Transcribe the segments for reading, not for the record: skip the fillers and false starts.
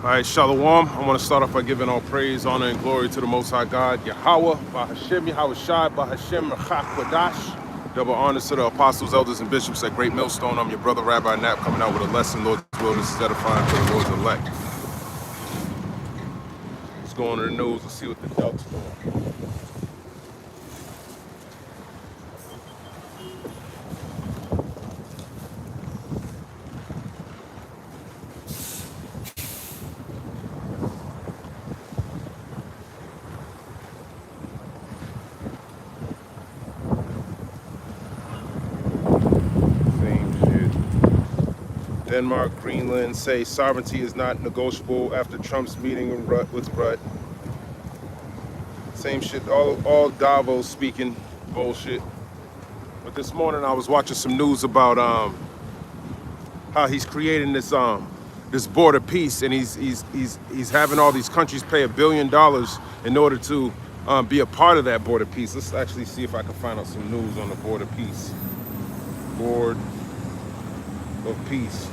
All right, Shalom. I want to start off by giving all praise, honor, and glory to the Most High God, Yahweh, Bahashem, Yahweh Shai, Bahashem, Rachach, Quadash. Double honors to the apostles, elders, and bishops at Great Millstone. I'm your brother, Rabbi Knapp, coming out with a lesson. Lord's will, this is edifying for the Lord's elect. Let's go on to the news and see what the Delta's doing. Same shit. Denmark, Greenland say sovereignty is not negotiable after Trump's meeting with Rudd. Same shit, all Davos speaking bullshit. But this morning I was watching some news about how he's creating this border peace, and he's having all these countries pay $1 billion in order to be a part of that border peace. Let's actually see if I can find out some news on the border peace. Board of Peace.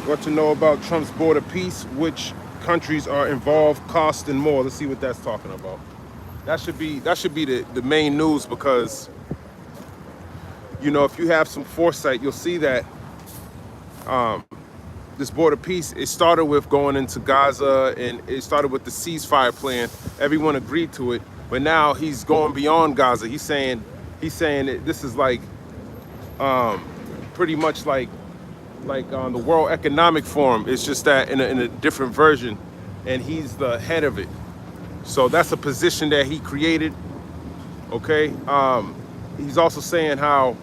What to know about Trump's border peace? Which countries are involved, cost, and more. Let's see what that's talking about. That should be the main news, because you know, if you have some foresight, you'll see that this border peace, it started with going into Gaza, and it started with the ceasefire plan. Everyone agreed to it, but now he's going beyond Gaza. He's saying that this is like pretty much like the World Economic Forum. It's just that in a different version, and he's the head of it. So that's a position that he created. Okay. He's also saying how,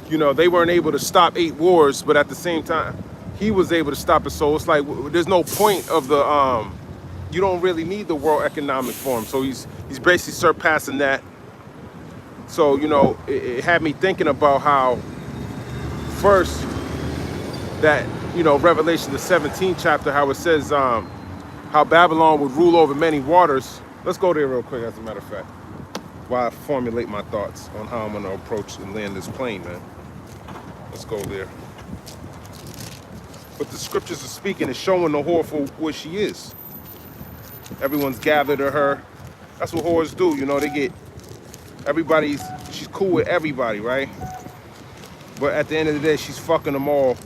you know, they weren't able to stop 8 wars, but at the same time, he was able to stop it. So it's like there's no point of the you don't really need the World Economic Forum. So he's basically surpassing that. So, you know, it had me thinking about how first that, you know, Revelation the 17th chapter, how it says how Babylon would rule over many waters. Let's go there real quick, as a matter of fact, while I formulate my thoughts on how I'm going to approach and land this plane, man. Let's go there. But the scriptures are speaking and showing the whore for what she is. Everyone's gathered to her. That's what whores do, you know. They get she's cool with everybody, right? But at the end of the day, she's fucking them all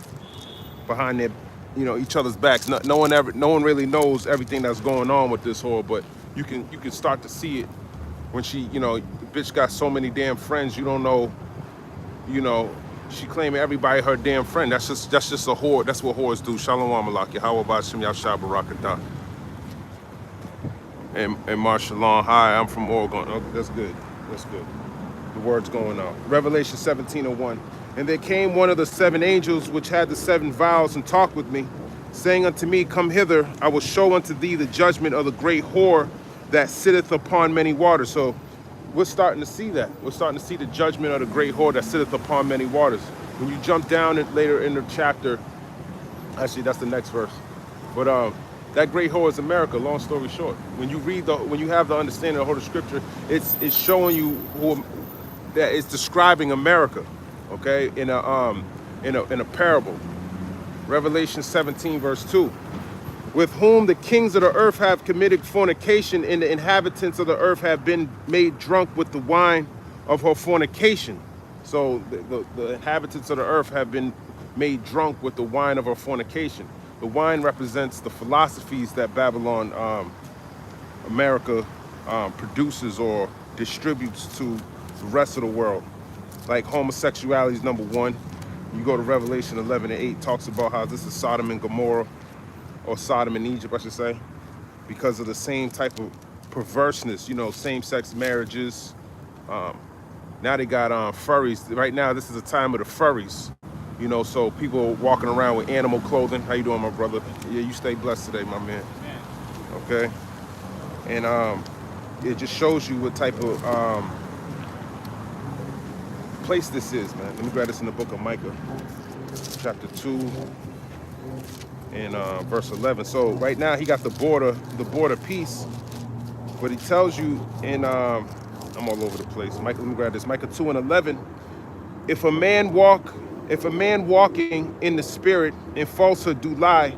behind their, you know, each other's backs. No one really knows everything that's going on with this whore, but you can start to see it when she, you know, the bitch got so many damn friends. You don't know, you know, she claiming everybody her damn friend. That's just a whore. That's what whores do. Shalom alaikum. How about Shem Yashab Barakatah? And Marshalon, hi, I'm from Oregon. Okay, that's good. That's good. The word's going out. Revelation 17:01. And there came one of the 7 angels which had the 7 vials, and talked with me, saying unto me, Come hither, I will show unto thee the judgment of the great whore that sitteth upon many waters. So we're starting to see that. We're starting to see the judgment of the great whore that sitteth upon many waters. When you jump down later in the chapter, actually that's the next verse. But that great whore is America. Long story short, when you have the understanding of the Holy Scripture, it's showing you that it's describing America. Okay, in a parable. Revelation 17 verse 2. With whom the kings of the earth have committed fornication, and the inhabitants of the earth have been made drunk with the wine of her fornication. So the inhabitants of the earth have been made drunk with the wine of her fornication. The wine represents the philosophies that Babylon, America, produces or distributes to the rest of the world. Like homosexuality is number 1. You go to Revelation 11:8, talks about how this is Sodom and Gomorrah, or Sodom and Egypt, I should say, because of the same type of perverseness, you know, same-sex marriages. Now they got furries. Right now, this is a time of the furries, you know, so people walking around with animal clothing. How you doing, my brother? Yeah, you stay blessed today, my man. Okay? And it just shows you what type of place this is, man. Let me grab this in the book of Micah, chapter 2 and verse 11. So right now he got the border peace, but he tells you in I'm all over the place. Micah, let me grab this. Micah 2 and 11. If a man walk If a man walking in the spirit in falsehood do lie,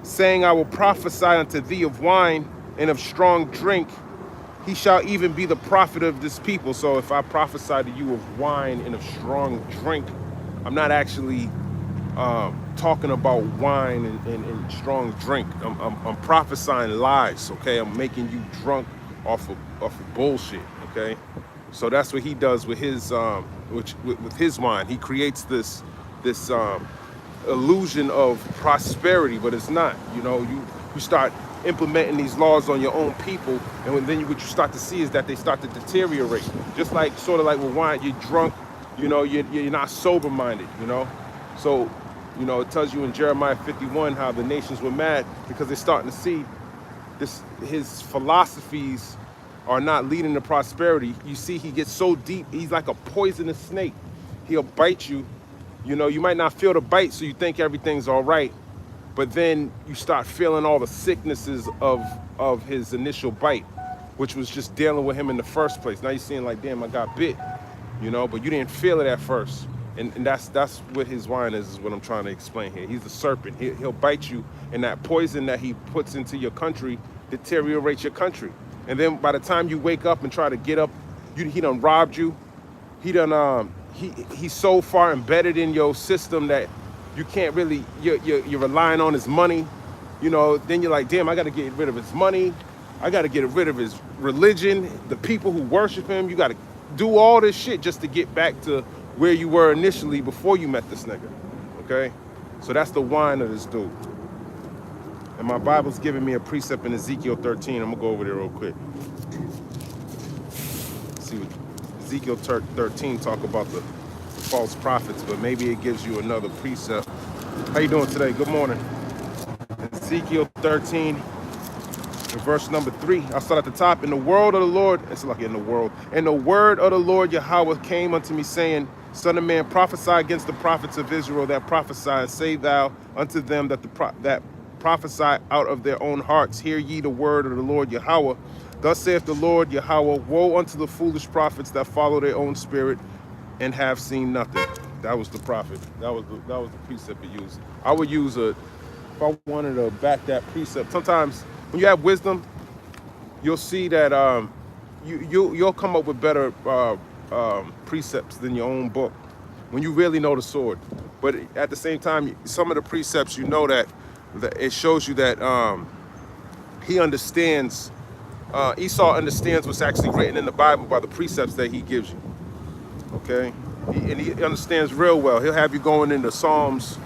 saying, I will prophesy unto thee of wine and of strong drink, he shall even be the prophet of this people. So if I prophesy to you of wine and of strong drink, I'm not actually talking about wine and strong drink. I'm prophesying lies, okay? I'm making you drunk off of bullshit, okay? So that's what he does with his with his wine. He creates this illusion of prosperity, but it's not. You know, you start implementing these laws on your own people, and then what you start to see is that they start to deteriorate. Just like sort of like with wine, you're drunk, you know, you're not sober minded, you know. So, you know, it tells you in Jeremiah 51 how the nations were mad because they're starting to see his philosophies are not leading to prosperity. You see, he gets so deep, he's like a poisonous snake. He'll bite you. You know, you might not feel the bite, so you think everything's all right, but then you start feeling all the sicknesses of his initial bite, which was just dealing with him in the first place. Now you're seeing like, damn, I got bit, you know, but you didn't feel it at first. And that's what his wine is what I'm trying to explain here. He's a serpent. He'll bite you, and that poison that he puts into your country deteriorates your country. And then by the time you wake up and try to get up, he done robbed you. He done he's so far embedded in your system that you can't really, you're relying on his money. You know, then you're like, damn, I got to get rid of his money. I got to get rid of his religion, the people who worship him. You got to do all this shit just to get back to where you were initially before you met this nigga, okay? So that's the wine of this dude. And my Bible's giving me a precept in Ezekiel 13. I'm gonna go over there real quick. See what Ezekiel 13 talk about the false prophets, but maybe it gives you another precept. How you doing today? Good morning. Ezekiel 13, verse number 3. I'll start at the top. In the world of the Lord, it's like in the world. And the word of the Lord Yahweh came unto me, saying, Son of man, prophesy against the prophets of Israel that prophesy, and say thou unto them that that prophesy out of their own hearts. Hear ye the word of the Lord Yahweh. Thus saith the Lord Yahweh, woe unto the foolish prophets that follow their own spirit and have seen nothing. That was the prophet. That was the precept he used. I would use if I wanted to back that precept. Sometimes when you have wisdom, you'll see that you'll come up with better precepts than your own book when you really know the sword. But at the same time, some of the precepts, you know that it shows you that he understands, Esau understands what's actually written in the Bible by the precepts that he gives you, okay? He understands real well. He'll have you going into Psalms,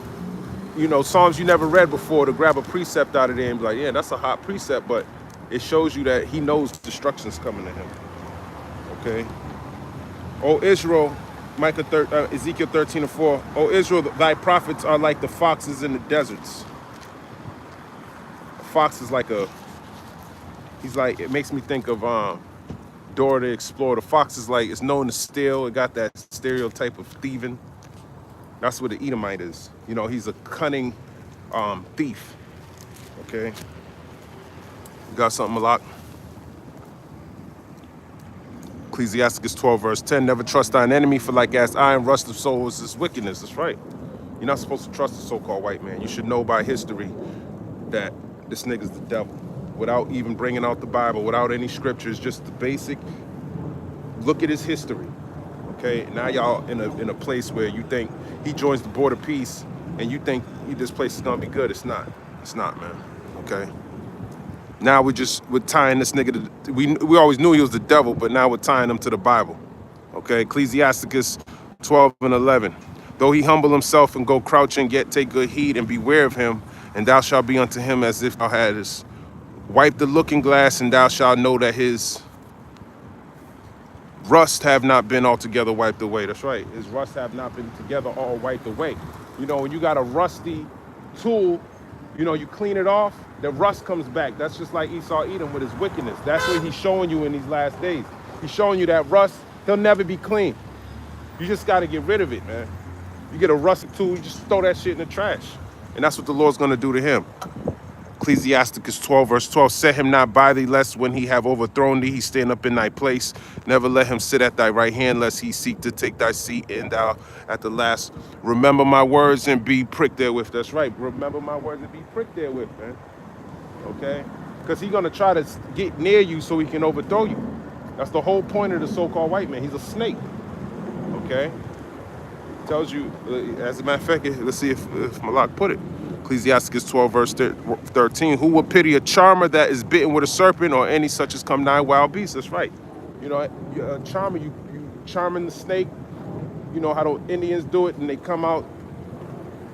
you know, Psalms you never read before, to grab a precept out of there and be like, yeah, that's a hot precept, but it shows you that he knows destruction's coming to him, okay? O Israel, Ezekiel 13:4. O Israel, thy prophets are like the foxes in the deserts. A fox is like it makes me think of Dora the Explorer. The fox is like, it's known to steal. It got that stereotype of thieving. That's what the Edomite is. You know, he's a cunning thief. Okay. You got something, Malak? Ecclesiasticus 12 verse 10, never trust thine enemy, for like as iron rust of soul is his wickedness. That's right. You're not supposed to trust the so-called white man. You should know by history that this nigga's the devil, without even bringing out the Bible, without any scriptures, just the basic look at his history. Okay, now y'all in a place where you think he joins the Board of Peace and you think this place is gonna be good. It's not, man. Okay. Now we're tying this nigga to, we always knew he was the devil, but now we're tying him to the Bible. Okay, Ecclesiasticus 12:11. Though he humble himself and go crouching, yet take good heed and beware of him, and thou shalt be unto him as if thou hadst wiped the looking glass, and thou shalt know that his rust have not been altogether wiped away. That's right, his rust have not been together all wiped away. You know, when you got a rusty tool, you know, you clean it off, the rust comes back. That's just like Esau Edom with his wickedness. That's what he's showing you in these last days. He's showing you that rust, he'll never be clean. You just got to get rid of it, man. You get a rusty tool, you just throw that shit in the trash. And that's what the Lord's going to do to him. Ecclesiasticus 12, verse 12, set him not by thee, lest when he have overthrown thee, he stand up in thy place. Never let him sit at thy right hand, lest he seek to take thy seat, and thou at the last. Remember my words and be pricked therewith. That's right. Remember my words and be pricked therewith, man. Okay? Because he's going to try to get near you so he can overthrow you. That's the whole point of the so-called white man. He's a snake. Okay? Tells you, as a matter of fact, let's see if Malak put it. Ecclesiasticus 12, verse 13. Who will pity a charmer that is bitten with a serpent, or any such as come nigh wild beasts? That's right. You know, a charmer, you charming the snake. You know how the Indians do it, and they come out.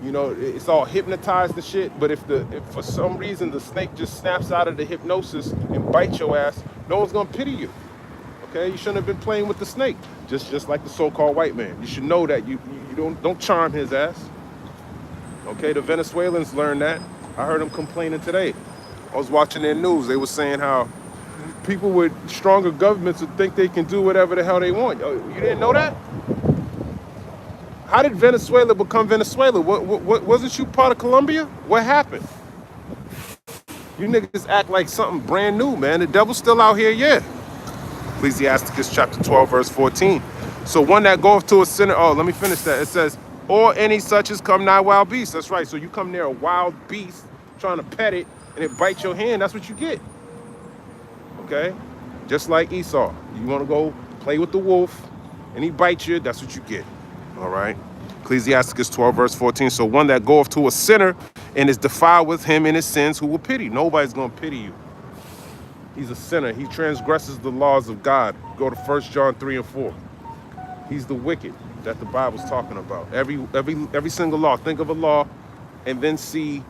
You know, it's all hypnotized and shit. But if for some reason the snake just snaps out of the hypnosis and bites your ass, no one's gonna pity you. Okay, you shouldn't have been playing with the snake. Just like the so-called white man. You should know that you don't charm his ass. Okay, the Venezuelans learned that. I heard them complaining today. I was watching their news. They were saying how people with stronger governments would think they can do whatever the hell they want. You didn't know that? How did Venezuela become Venezuela? What wasn't you part of Colombia? What happened? You niggas act like something brand new, man. The devil's still out here, yeah. Ecclesiasticus chapter 12, verse 14. So one that goeth to a sinner, oh, let me finish that. It says, or any such as come nigh wild beast. That's right. So you come near a wild beast, trying to pet it, and it bites your hand, that's what you get. Okay? Just like Esau. You want to go play with the wolf, and he bites you, that's what you get. All right? Ecclesiasticus 12, verse 14. So one that goeth to a sinner and is defiled with him in his sins, who will pity? Nobody's going to pity you. He's a sinner. He transgresses the laws of God. Go to 1 John 3 and 4. He's the wicked that the Bible's talking about. Every single law. Think of a law and then see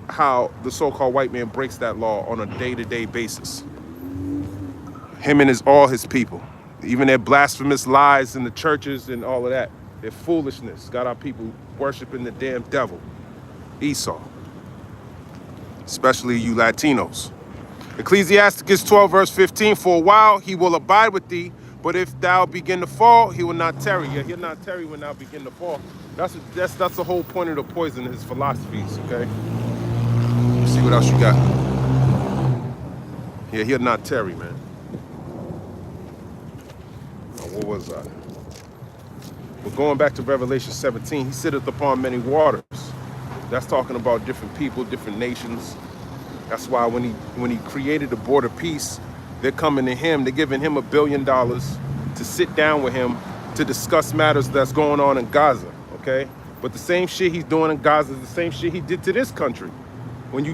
how the so-called white man breaks that law on a day-to-day basis. Him and all his people. Even their blasphemous lies in the churches and all of that. Their foolishness got our people worshiping the damn devil. Esau. Especially you Latinos. Ecclesiasticus 12, verse 15. For a while he will abide with thee, but if thou begin to fall, he will not tarry. Yeah, he'll not tarry when thou begin to fall. That's the whole point of the poison, his philosophies, okay? Let's see what else you got. Yeah, he'll not tarry, man. What was I? We're going back to Revelation 17. He sitteth upon many waters. That's talking about different people, different nations. That's why when he created the board of peace, they're coming to him. They're giving him $1 billion to sit down with him to discuss matters that's going on in Gaza, okay? But the same shit he's doing in Gaza is the same shit he did to this country. When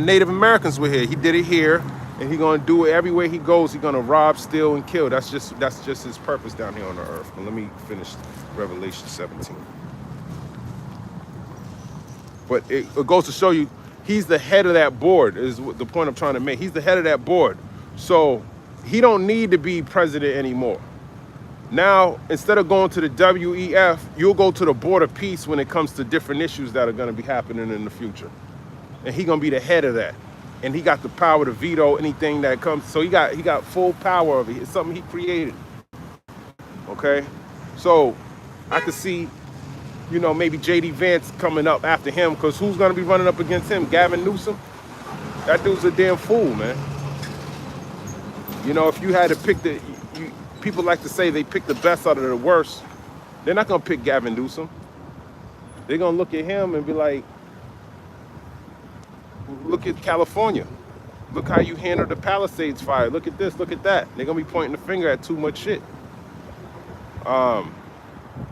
Native Americans were here, he did it here, and he's gonna do it everywhere he goes. He's gonna rob, steal, and kill. That's just his purpose down here on the earth. But let me finish Revelation 17. But it goes to show you, he's the head of that board, is the point I'm trying to make. He's the head of that board. So he don't need to be president anymore. Now, instead of going to the WEF, you'll go to the Board of Peace when it comes to different issues that are going to be happening in the future. And he's going to be the head of that. And he got the power to veto anything that comes. So he got full power of it. It's something he created. Okay? So I could see, you know, maybe J.D. Vance coming up after him, because who's going to be running up against him? Gavin Newsom? That dude's a damn fool, man. You know, if you had to pick people like to say they pick the best out of the worst. They're not going to pick Gavin Newsom. They're going to look at him and be like, look at California. Look how you handled the Palisades fire. Look at this, look at that. They're going to be pointing the finger at too much shit.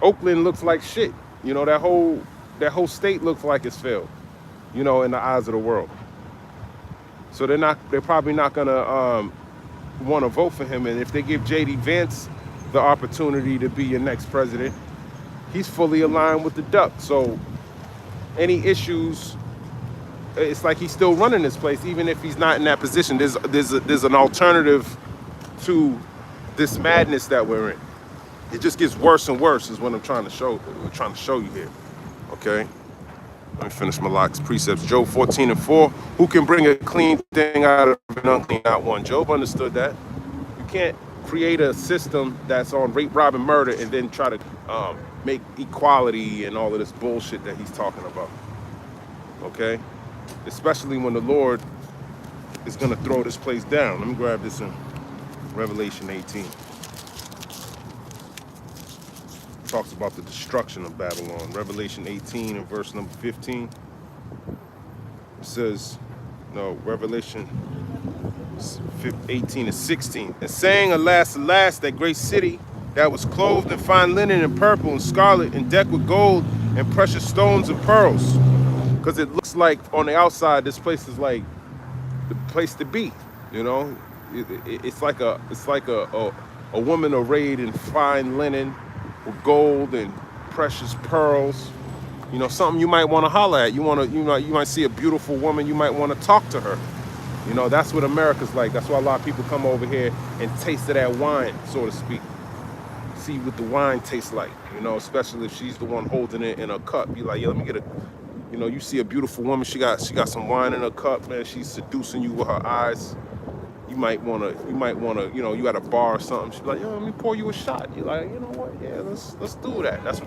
Oakland looks like shit. You know, that whole state looks like it's failed, you know, in the eyes of the world. So they're probably not going to want to vote for him. And if they give J.D. Vance the opportunity to be your next president, he's fully aligned with the duck. So any issues, it's like he's still running this place, even if he's not in that position. There's an alternative to this madness that we're in. It just gets worse and worse, is what I'm trying to show you here. Okay? Let me finish Malak's precepts. Job 14 and 4. Who can bring a clean thing out of an unclean, not one? Job understood that. You can't create a system that's on rape, rob, and murder and then try to make equality and all of this bullshit that he's talking about. Okay? especially when the Lord is going to throw this place down. Let me grab this in Revelation 18. Talks about the destruction of Babylon. Revelation 18 and verse number 15. It says, no, Revelation 18 and 16. And saying, alas, alas, that great city that was clothed in fine linen and purple and scarlet and decked with gold and precious stones and pearls. Because it looks like on the outside, this place is like the place to be. You know, it's like a woman arrayed in fine linen with gold and precious pearls. You know, something you might want to holler at. You might see a beautiful woman. You might want to talk to her. You know, that's what America's like. That's why a lot of people come over here and taste of that wine, so to speak. See what the wine tastes like. You know, especially if she's the one holding it in a cup. Be like, yeah, let me get a. You know, you see a beautiful woman. She got some wine in her cup, man. She's seducing you with her eyes. You might wanna, you know, you at a bar or something. She's like, yo, let me pour you a shot. You're like, you know what? Yeah, let's do that. That's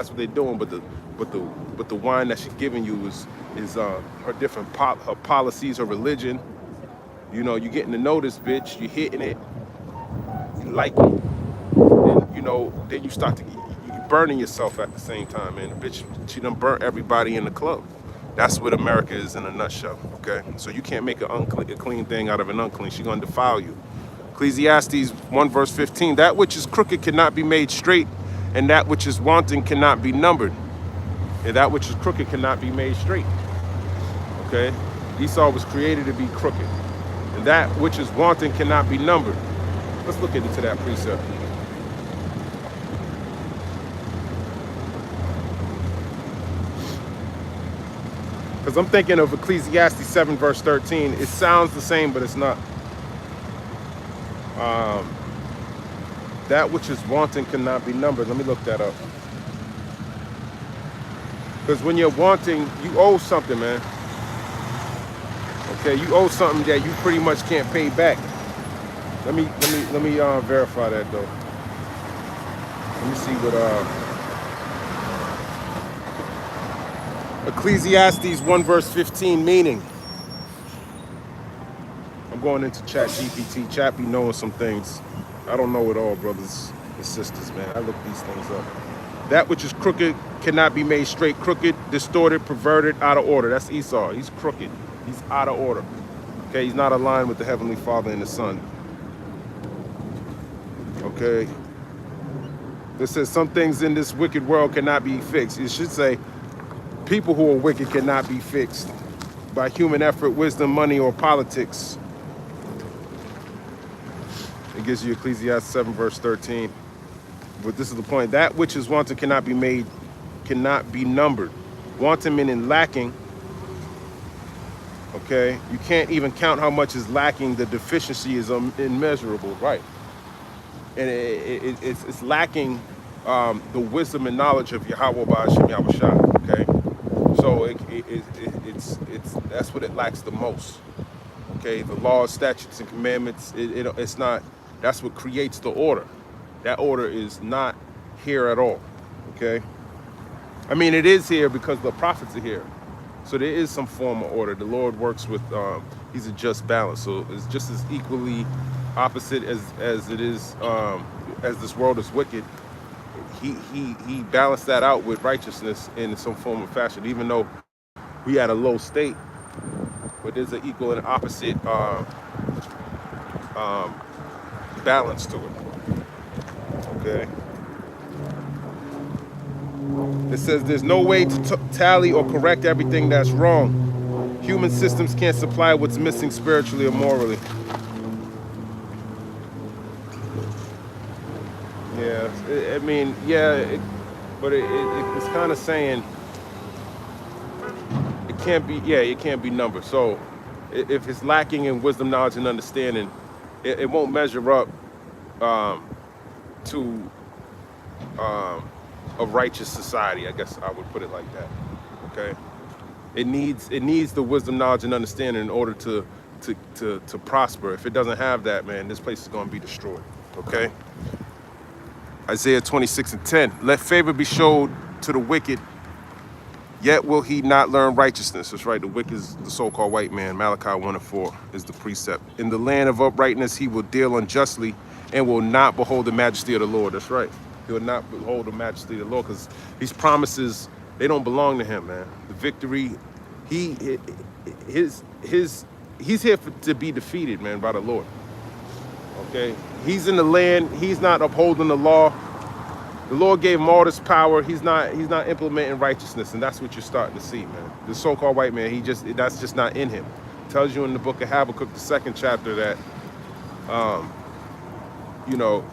what they're doing. But the wine that she's giving you is her different her policies, her religion. You know, you're getting to know this bitch. You're hitting it. You like it. And you know, then you start to you burning yourself at the same time, man. The bitch, she done burnt everybody in the club. That's what America is in a nutshell, okay? So you can't make a clean thing out of an unclean. She's gonna defile you. Ecclesiastes 1 verse 15, that which is crooked cannot be made straight, and that which is wanting cannot be numbered. And that which is crooked cannot be made straight, okay? Esau was created to be crooked. And that which is wanting cannot be numbered. Let's look into that precept. Because I'm thinking of Ecclesiastes 7 verse 13. It sounds the same, but it's not. That which is wanting cannot be numbered. Let me look that up. Because when you're wanting, you owe something, man. Okay, you owe something that you pretty much can't pay back. Let me verify that though. Let me see what Ecclesiastes 1 verse 15 meaning. I'm going into Chat GPT. Chat be knowing some things. I don't know it all, brothers and sisters, man. I look these things up. That which is crooked cannot be made straight. Crooked, distorted, perverted, out of order. That's Esau. He's crooked. He's out of order. Okay, he's not aligned with the Heavenly Father and the Son. Okay. It says some things in this wicked world cannot be fixed. It should say people who are wicked cannot be fixed by human effort, wisdom, money, or politics. It gives you Ecclesiastes 7 verse 13. But this is the point. That which is wanting cannot be made, cannot be numbered. Wanting meaning lacking. Okay? You can't even count how much is lacking. The deficiency is immeasurable, right? And it's lacking the wisdom and knowledge of Yahweh Ba'ashem Yahushua, okay? So it's that's what it lacks the most. Okay, the laws, statutes, and commandments. It's not. That's what creates the order. That order is not here at all. Okay. I mean, it is here because the prophets are here. So there is some form of order. The Lord works with. He's a just balance. So it's just as equally opposite as it is as this world is wicked. He balanced that out with righteousness in some form of fashion, even though we had a low state, but there's an equal and opposite balance to it. Okay. It says there's no way to tally or correct everything that's wrong. Human systems can't supply what's missing spiritually or morally. Yeah, I mean, yeah, but it's kind of saying it can't be, yeah, it can't be numbered. So if it's lacking in wisdom, knowledge, and understanding, it won't measure up to a righteous society. I guess I would put it like that. Okay, it needs the wisdom, knowledge, and understanding in order to prosper. If it doesn't have that, man, this place is going to be destroyed. Okay. Isaiah 26 and 10. Let favor be showed to the wicked Yet will he not learn righteousness. That's right. The wicked is the so-called white man. Malachi 1:4 is the precept. In the land of uprightness, he will deal unjustly and will not behold the majesty of the Lord. That's right. He will not behold the majesty of the Lord, because these promises, they don't belong to him, man. The victory, he's here to be defeated, man, by the Lord. Okay? He's in the land. He's not upholding the law. The Lord gave him all this power. He's not implementing righteousness, and that's what you're starting to see, man. The so-called white man, that's just not in him. It tells you in the book of Habakkuk, the 2nd chapter, that you know,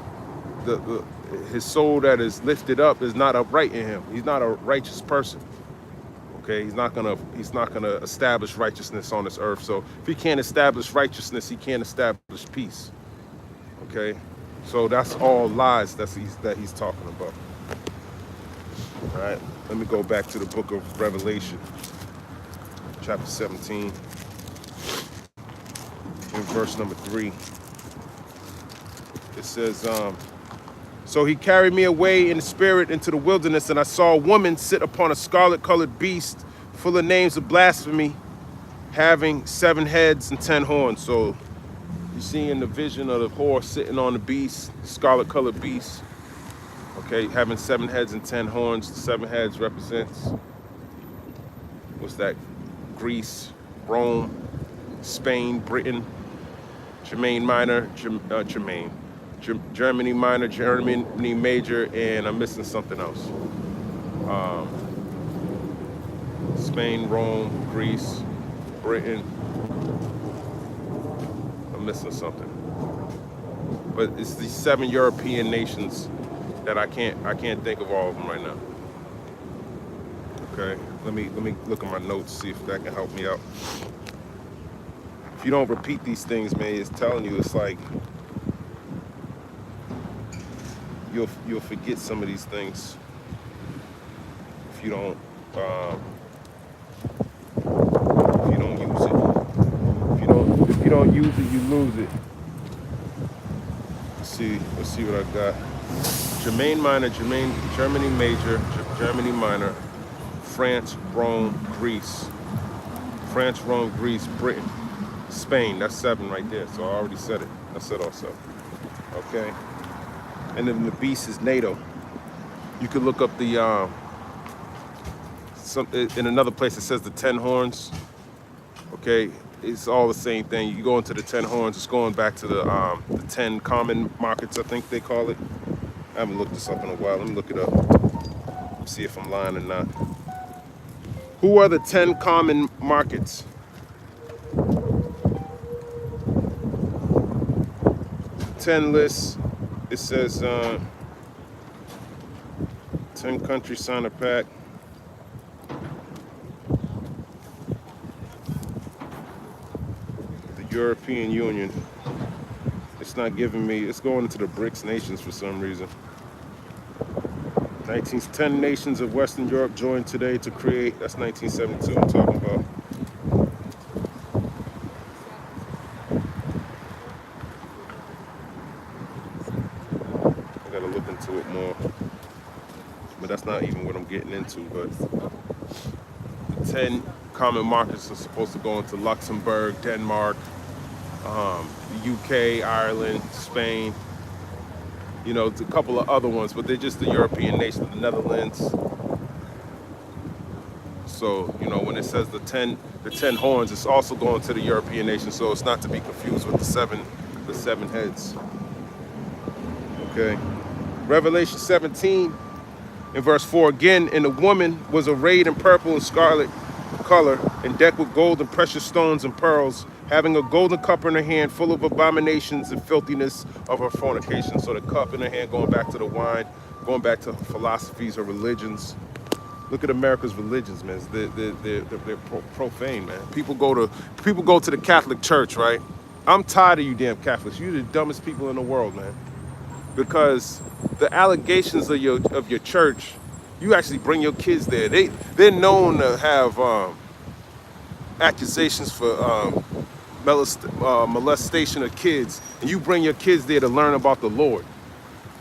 his soul that is lifted up is not upright in him. He's not a righteous person. Okay, he's not gonna establish righteousness on this earth. So if he can't establish righteousness, he can't establish peace. Okay, so that's all lies that he's talking about. All right, let me go back to the book of Revelation, chapter 17, in verse number 3. It says, so he carried me away in the spirit into the wilderness, and I saw a woman sit upon a scarlet-colored beast, full of names of blasphemy, having 7 heads and 10 horns. So you see in the vision of the horse sitting on the beast, scarlet-colored beast, okay, having 7 heads and 10 horns. The 7 heads represents, what's that? Greece, Rome, Spain, Britain, Germany Minor, Germany Minor, Germany Major, and I'm missing something else. Spain, Rome, Greece, Britain. I'm missing something. But it's these 7 European nations that I can't think of all of them right now. Okay, let me look at my notes, see if that can help me out. If you don't repeat these things, man, it's telling you, it's like you'll forget some of these things if you don't use it. If you don't use it, you lose it. Let's see what I got. Germany Minor, Germany Major, Germany Minor, France, Rome, Greece. France, Rome, Greece, Britain, Spain. That's 7 right there. So I already said it. I said also. Okay. And then the beast is NATO. You could look up the in another place it says the 10 horns. Okay, it's all the same thing. You go into the 10 horns. It's going back to the 10 common markets, I think they call it. I haven't looked this up in a while. Let me look it up. See if I'm lying or not. Who are the 10 common markets? Ten lists. It says 10 countries sign a pact. The European Union. It's not giving me, it's going into the BRICS nations for some reason. 10 nations of Western Europe joined today to create, that's 1972 I'm talking about. I gotta look into it more. But that's not even what I'm getting into, but the 10 common markets are supposed to go into Luxembourg, Denmark, the UK, Ireland, Spain, you know, a couple of other ones, but they're just the European nations, the Netherlands. So, you know, when it says the 10 horns, it's also going to the European nations, so it's not to be confused with the seven heads. Okay. Revelation 17 in verse 4 again, and the woman was arrayed in purple and scarlet color and decked with gold and precious stones and pearls, having a golden cup in her hand full of abominations and filthiness of her fornication. So the cup in her hand, going back to the wine, going back to philosophies or religions. Look at America's religions, man. They're profane, man. People go to the Catholic Church, right? I'm tired of you damn Catholics. You're the dumbest people in the world, man. Because the allegations of your church, you actually bring your kids there. They're known to have accusations for molestation of kids, and you bring your kids there to learn about the Lord.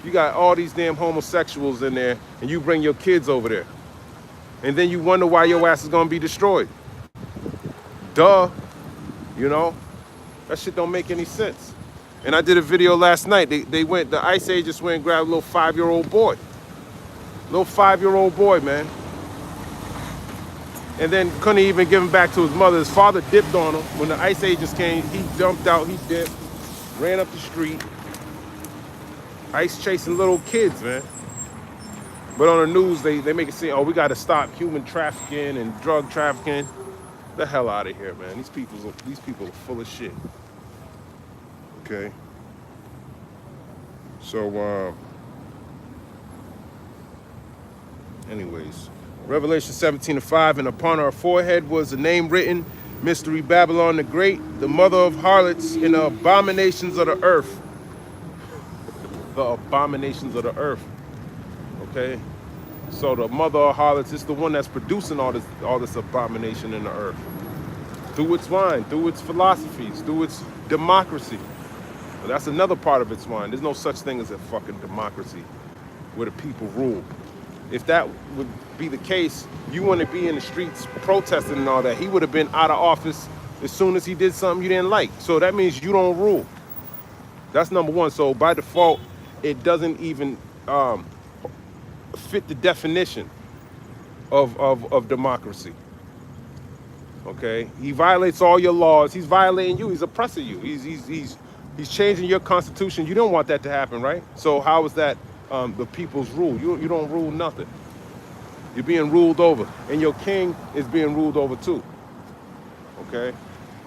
You got all these damn homosexuals in there, and you bring your kids over there. And then you wonder why your ass is gonna be destroyed. Duh, you know? That shit don't make any sense. And I did a video last night. The Ice Ages went and grabbed a little 5-year-old boy. Little 5-year-old boy, man. And then couldn't even give him back to his mother. His father dipped on him. When the Ice Ages came, he jumped out, he dipped, ran up the street. Ice chasing little kids, man. But on the news, they make it seem, oh, we got to stop human trafficking and drug trafficking. The hell out of here, man. These people are full of shit. Okay. So, anyways, Revelation 17:5, and upon our forehead was a name written, Mystery Babylon the Great, the mother of harlots and the abominations of the earth. The abominations of the earth. Okay. So the mother of harlots is the one that's producing all this abomination in the earth. Through its wine, through its philosophies, through its democracy. But that's another part of its wine. There's no such thing as a fucking democracy where the people rule. If that would be the case, you wouldn't be in the streets protesting and all that. He would have been out of office as soon as he did something you didn't like. So that means you don't rule. That's number one. So by default, it doesn't even fit the definition of democracy. Okay, he violates all your laws. He's violating you. He's oppressing you. He's changing your constitution. You don't want that to happen, right? So how is that the people's rule? You don't rule nothing. You're being ruled over, and your king is being ruled over too. Okay,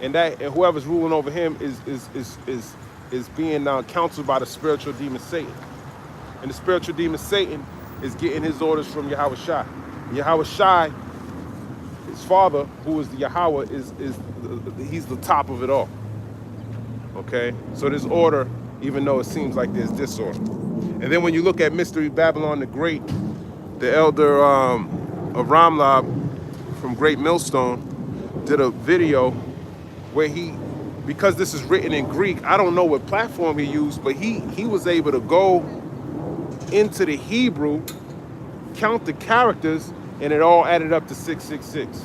and whoever's ruling over him is being counseled by the spiritual demon Satan, and the spiritual demon Satan is getting his orders from Yahweh Shai. Yahweh Shai, his father, who is the Yahweh, he's the top of it all. Okay, so there's order, even though it seems like there's disorder. And then when you look at Mystery Babylon the Great, the elder of Ramlab from Great Millstone did a video where because this is written in Greek, I don't know what platform he used, but he was able to go into the Hebrew, count the characters, and it all added up to 666.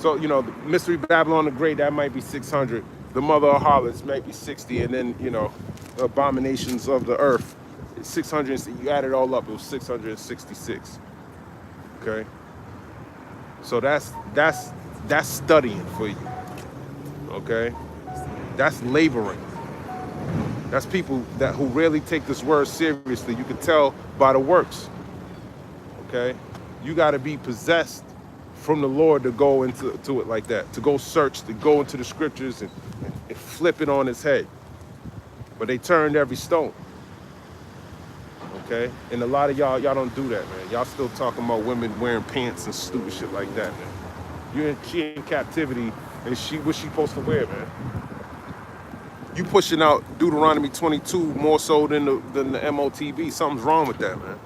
So, you know, Mystery Babylon the Great, that might be 600. The mother of harlots might be 60. And then, you know, the abominations of the earth, 600. You add it all up, it was 666. Okay? So that's studying for you. Okay? That's laboring. That's people who really take this word seriously. You can tell by the works. Okay? You got to be possessed from the Lord to go into it like that, to go search, to go into the scriptures and flip it on its head. But they turned every stone. Okay? And a lot of y'all don't do that, man. Y'all still talking about women wearing pants and stupid shit like that, man. She in captivity, and what's she supposed to wear, man? You pushing out Deuteronomy 22 more so than the MOTB. Something's wrong with that, man.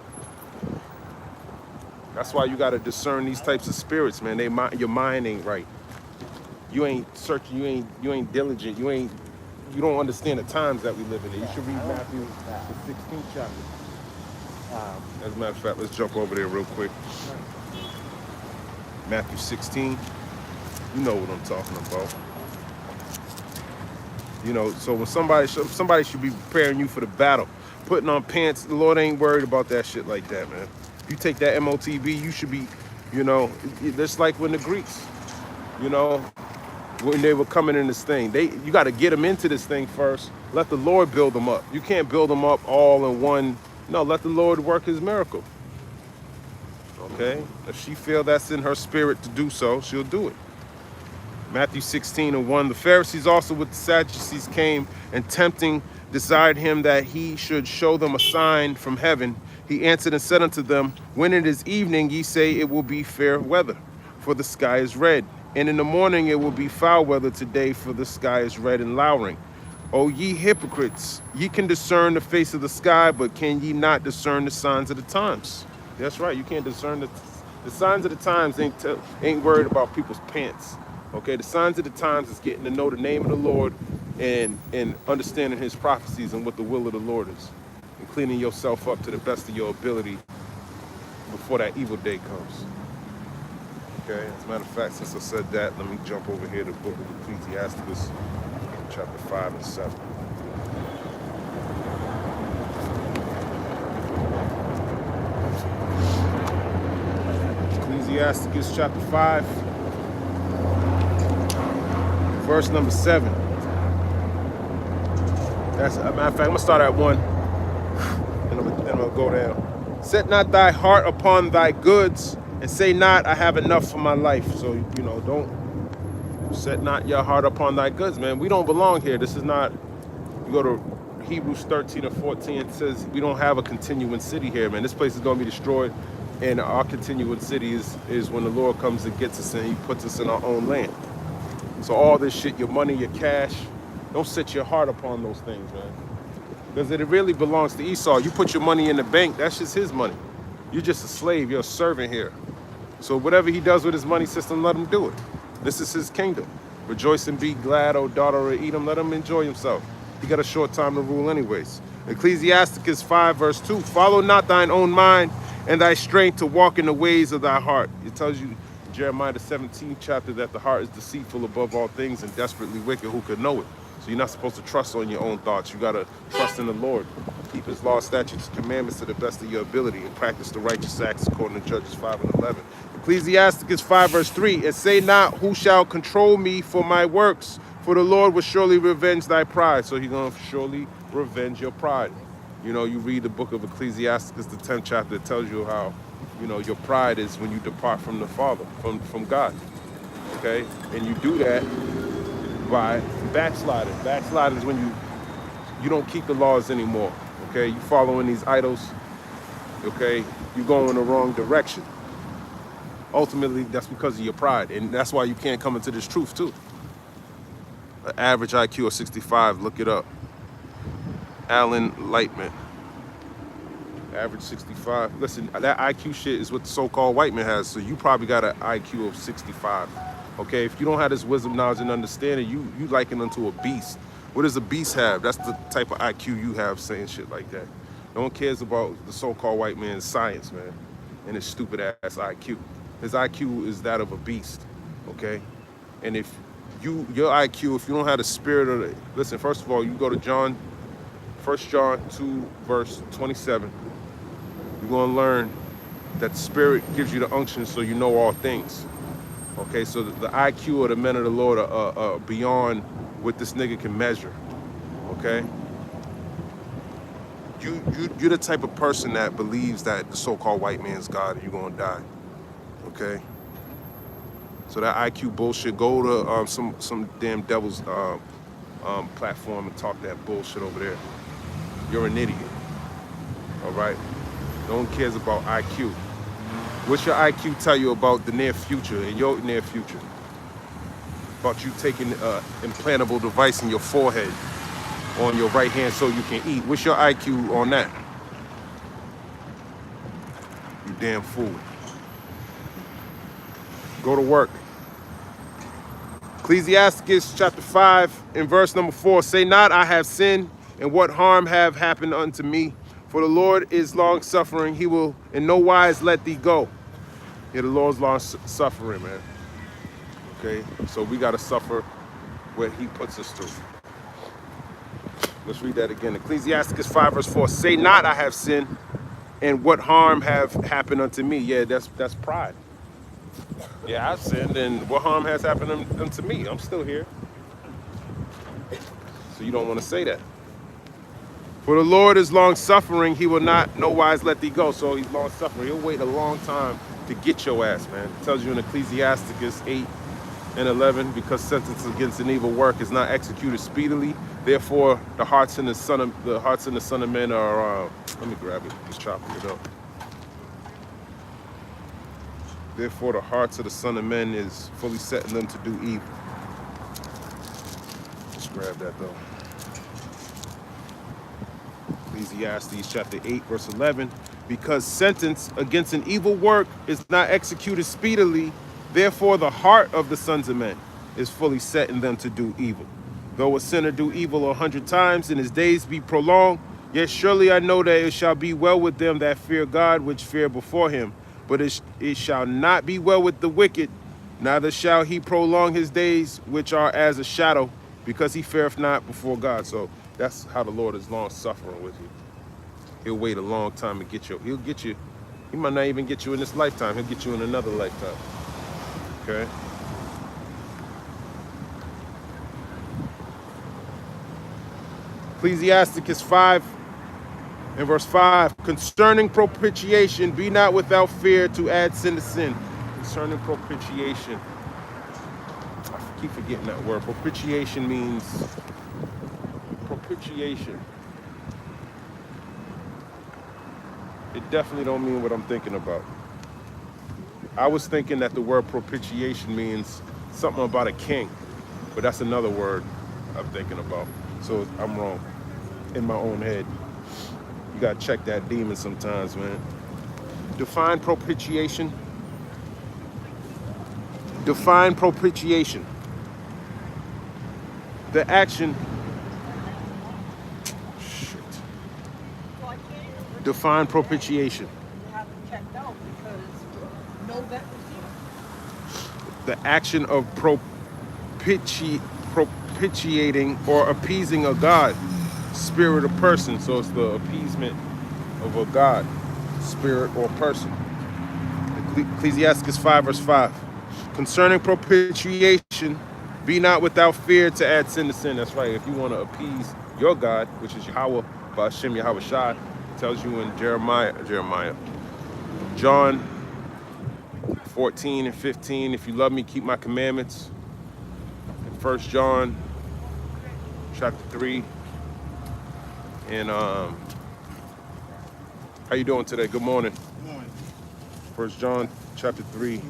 That's why you got to discern these types of spirits, man. Your mind ain't right. You ain't searching. You ain't diligent. You don't understand the times that we live in. You should read Matthew, the 16th chapter. As a matter of fact, let's jump over there real quick. Matthew 16. You know what I'm talking about. You know, so when somebody should be preparing you for the battle, putting on pants. The Lord ain't worried about that shit like that, man. If you take that MOTB, you should be, you know, just like when the Greeks, you know, when they were coming in this thing, you got to get them into this thing first. Let the Lord build them up. You can't build them up all in one. No, let the Lord work his miracle. Okay? If she feel that's in her spirit to do so, she'll do it. Matthew 16:1, the Pharisees also with the Sadducees came and tempting desired him that he should show them a sign from heaven. He answered and said unto them, when it is evening, ye say it will be fair weather, for the sky is red. And in the morning it will be foul weather today, for the sky is red and lowering. O ye hypocrites, ye can discern the face of the sky, but can ye not discern the signs of the times? That's right, you can't discern the signs of the times. Ain't worried about people's pants. Okay, the signs of the times is getting to know the name of the Lord and understanding his prophecies and what the will of the Lord is. And cleaning yourself up to the best of your ability before that evil day comes. Okay, as a matter of fact, since I said that, let me jump over here to the book of Ecclesiasticus, chapter 5 and 7. Ecclesiasticus chapter 5, verse number 7. That's, as a matter of fact, I'm going to start at 1, and I'm going to go down. Set not thy heart upon thy goods, and say not, I have enough for my life. So, you know, don't set not your heart upon thy goods, man. We don't belong here. This is not, you go to Hebrews 13 or 14, it says we don't have a continuing city here, man. This place is going to be destroyed, and our continuing city is when the Lord comes and gets us and he puts us in our own land. So all this shit, your money, your cash, don't set your heart upon those things, man. Because it really belongs to Esau. You put your money in the bank, that's just his money. You're just a slave, you're a servant here. So whatever he does with his money system, let him do it. This is his kingdom. Rejoice and be glad, O daughter of Edom. Let him enjoy himself. He got a short time to rule anyways. Ecclesiasticus 5 verse 2. Follow not thine own mind and thy strength to walk in the ways of thy heart. It tells you in Jeremiah the 17th chapter that the heart is deceitful above all things and desperately wicked. Who could know it? So you're not supposed to trust on your own thoughts. You got to trust in the Lord. Keep his law, statutes, commandments to the best of your ability and practice the righteous acts according to Judges 5 and 11. Ecclesiasticus 5 verse 3. And say not, who shall control me for my works? For the Lord will surely revenge thy pride. So he's going to surely revenge your pride. You know, you read the book of Ecclesiasticus, the 10th chapter, it tells you how, you know, your pride is when you depart from the Father, from God. Okay? And you do that by backsliding. Backsliding is when you don't keep the laws anymore. Okay? You following these idols. Okay? You go in the wrong direction. Ultimately, that's because of your pride. And that's why you can't come into this truth, too. An average IQ of 65, look it up. Alan Lightman. Average 65. Listen, that IQ shit is what the so-called white man has. So you probably got an IQ of 65. Okay, if you don't have this wisdom, knowledge, and understanding, you liken unto a beast. What does a beast have? That's the type of IQ you have saying shit like that. No one cares about the so-called white man's science, man, and his stupid ass IQ. His IQ is that of a beast, okay? And if your IQ, if you don't have the spirit of the, listen, first of all, you go to 1 John 2, verse 27. You're gonna learn that the spirit gives you the unction so you know all things. Okay, so the IQ of the men of the Lord are beyond what this nigga can measure, okay? You're the type of person that believes that the so-called white man's God and you're gonna die, okay? So that IQ bullshit, go to some damn devil's platform and talk that bullshit over there. You're an idiot, all right? No one cares about IQ. What's your IQ tell you about the near future and your near future? About you taking an implantable device in your forehead on your right hand so you can eat. What's your IQ on that? You damn fool. Go to work. Ecclesiasticus chapter 5 and verse number 4. Say not, I have sinned, and what harm have happened unto me? For the Lord is long suffering, he will in no wise let thee go. Yeah, the Lord's long suffering, man. Okay, so we gotta suffer what he puts us through. Let's read that again. Ecclesiasticus 5 verse 4. Say not, I have sinned, and what harm have happened unto me? Yeah, that's pride. Yeah, I've sinned, and what harm has happened unto me? I'm still here. So you don't want to say that. For the Lord is long suffering, he will not no wise let thee go. So he's long suffering. He'll wait a long time to get your ass, man. It tells you in Ecclesiasticus 8 and 11, because sentence against an evil work is not executed speedily. Therefore, the hearts in the son of men are. Let me grab it. Just chopping it up. Therefore, the hearts of the son of men is fully setting them to do evil. Let's grab that though. Ecclesiastes chapter 8, verse 11. Because sentence against an evil work is not executed speedily, therefore the heart of the sons of men is fully set in them to do evil. Though a sinner do evil 100 times and his days be prolonged, yet surely I know that it shall be well with them that fear God, which fear before him. But it shall not be well with the wicked, neither shall he prolong his days, which are as a shadow, because he feareth not before God. So that's how the Lord is long suffering with you. He'll wait a long time to get you. He'll get you. He might not even get you in this lifetime. He'll get you in another lifetime. Okay? Ecclesiasticus 5 and verse 5. Concerning propitiation, be not without fear to add sin to sin. Concerning propitiation. I keep forgetting that word. Propitiation means propitiation. It definitely don't mean what I'm thinking about. I was thinking that the word propitiation means something about a king, but that's another word I'm thinking about. So I'm wrong in my own head. You gotta check that demon sometimes, man. Define propitiation. Define propitiation. The action. Shit. Define propitiation. You haven't checked out because no vet was here. The action of propitiating or appeasing a god, spirit or person. So it's the appeasement of a god, spirit or person. Ecclesiasticus 5 verse 5. Concerning propitiation, be not without fear to add sin to sin. That's right. If you want to appease your God, which is Yahweh, Ba'ashem Yahweh Shai, it tells you in John 14 and 15, if you love me, keep my commandments. In 1 John chapter 3. And how you doing today? Good morning. Good morning. 1 John chapter 3.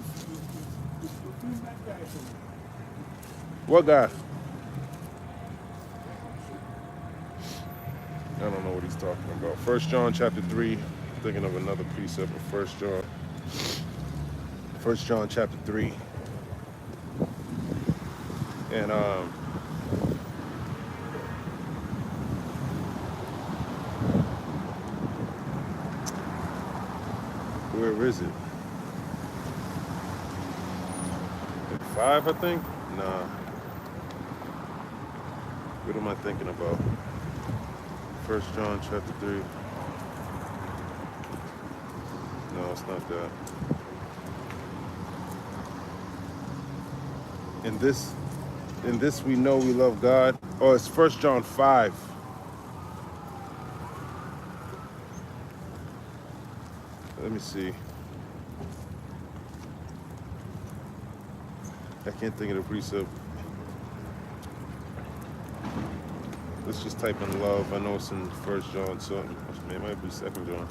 What guy? I don't know what he's talking about. 1 John chapter 3. Thinking of another precept of 1 John. 1 John chapter 3. And where is it? 5, I think? Nah. What am I thinking about? 1 John chapter 3. No, it's not that. In this we know we love God. Oh, it's 1 John 5. Let me see. I can't think of the precept. Let's just type in love. I know it's in 1 John, so it might be 2 John.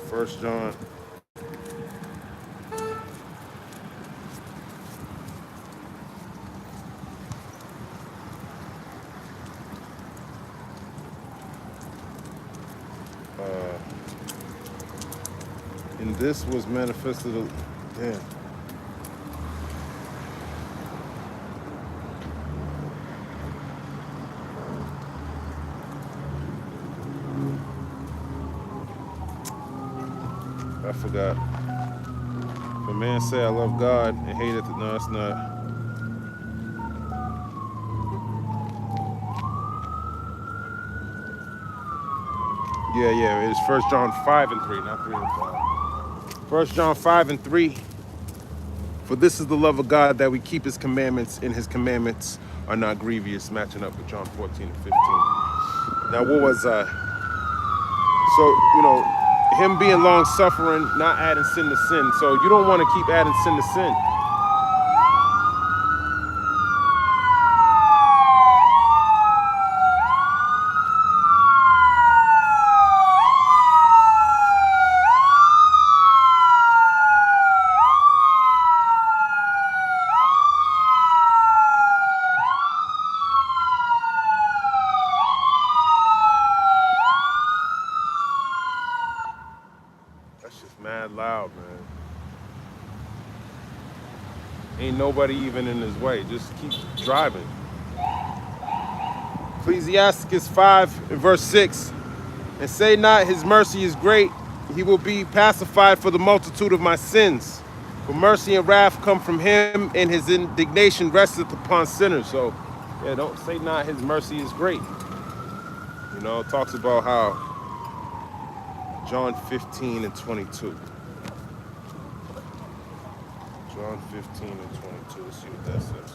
1 John. And this was manifested. Damn. I forgot. If a man say I love God and hate it, no, it's not. Yeah, it's 1 John 5 and 3, not 3 and 5. 1 John 5 and 3. For this is the love of God, that we keep his commandments, and his commandments are not grievous, matching up with John 14 and 15. Now, what was I? So, him being long suffering, not adding sin to sin. So you don't want to keep adding sin to sin. That's just mad loud, man. Ain't nobody even in his way. Just keep driving. Ecclesiasticus 5 and verse 6. And say not his mercy is great, he will be pacified for the multitude of my sins. For mercy and wrath come from him, and his indignation resteth upon sinners. So, yeah, don't say not his mercy is great. You know, it talks about how John 15 and 22. John 15 and 22. Let's see what that says.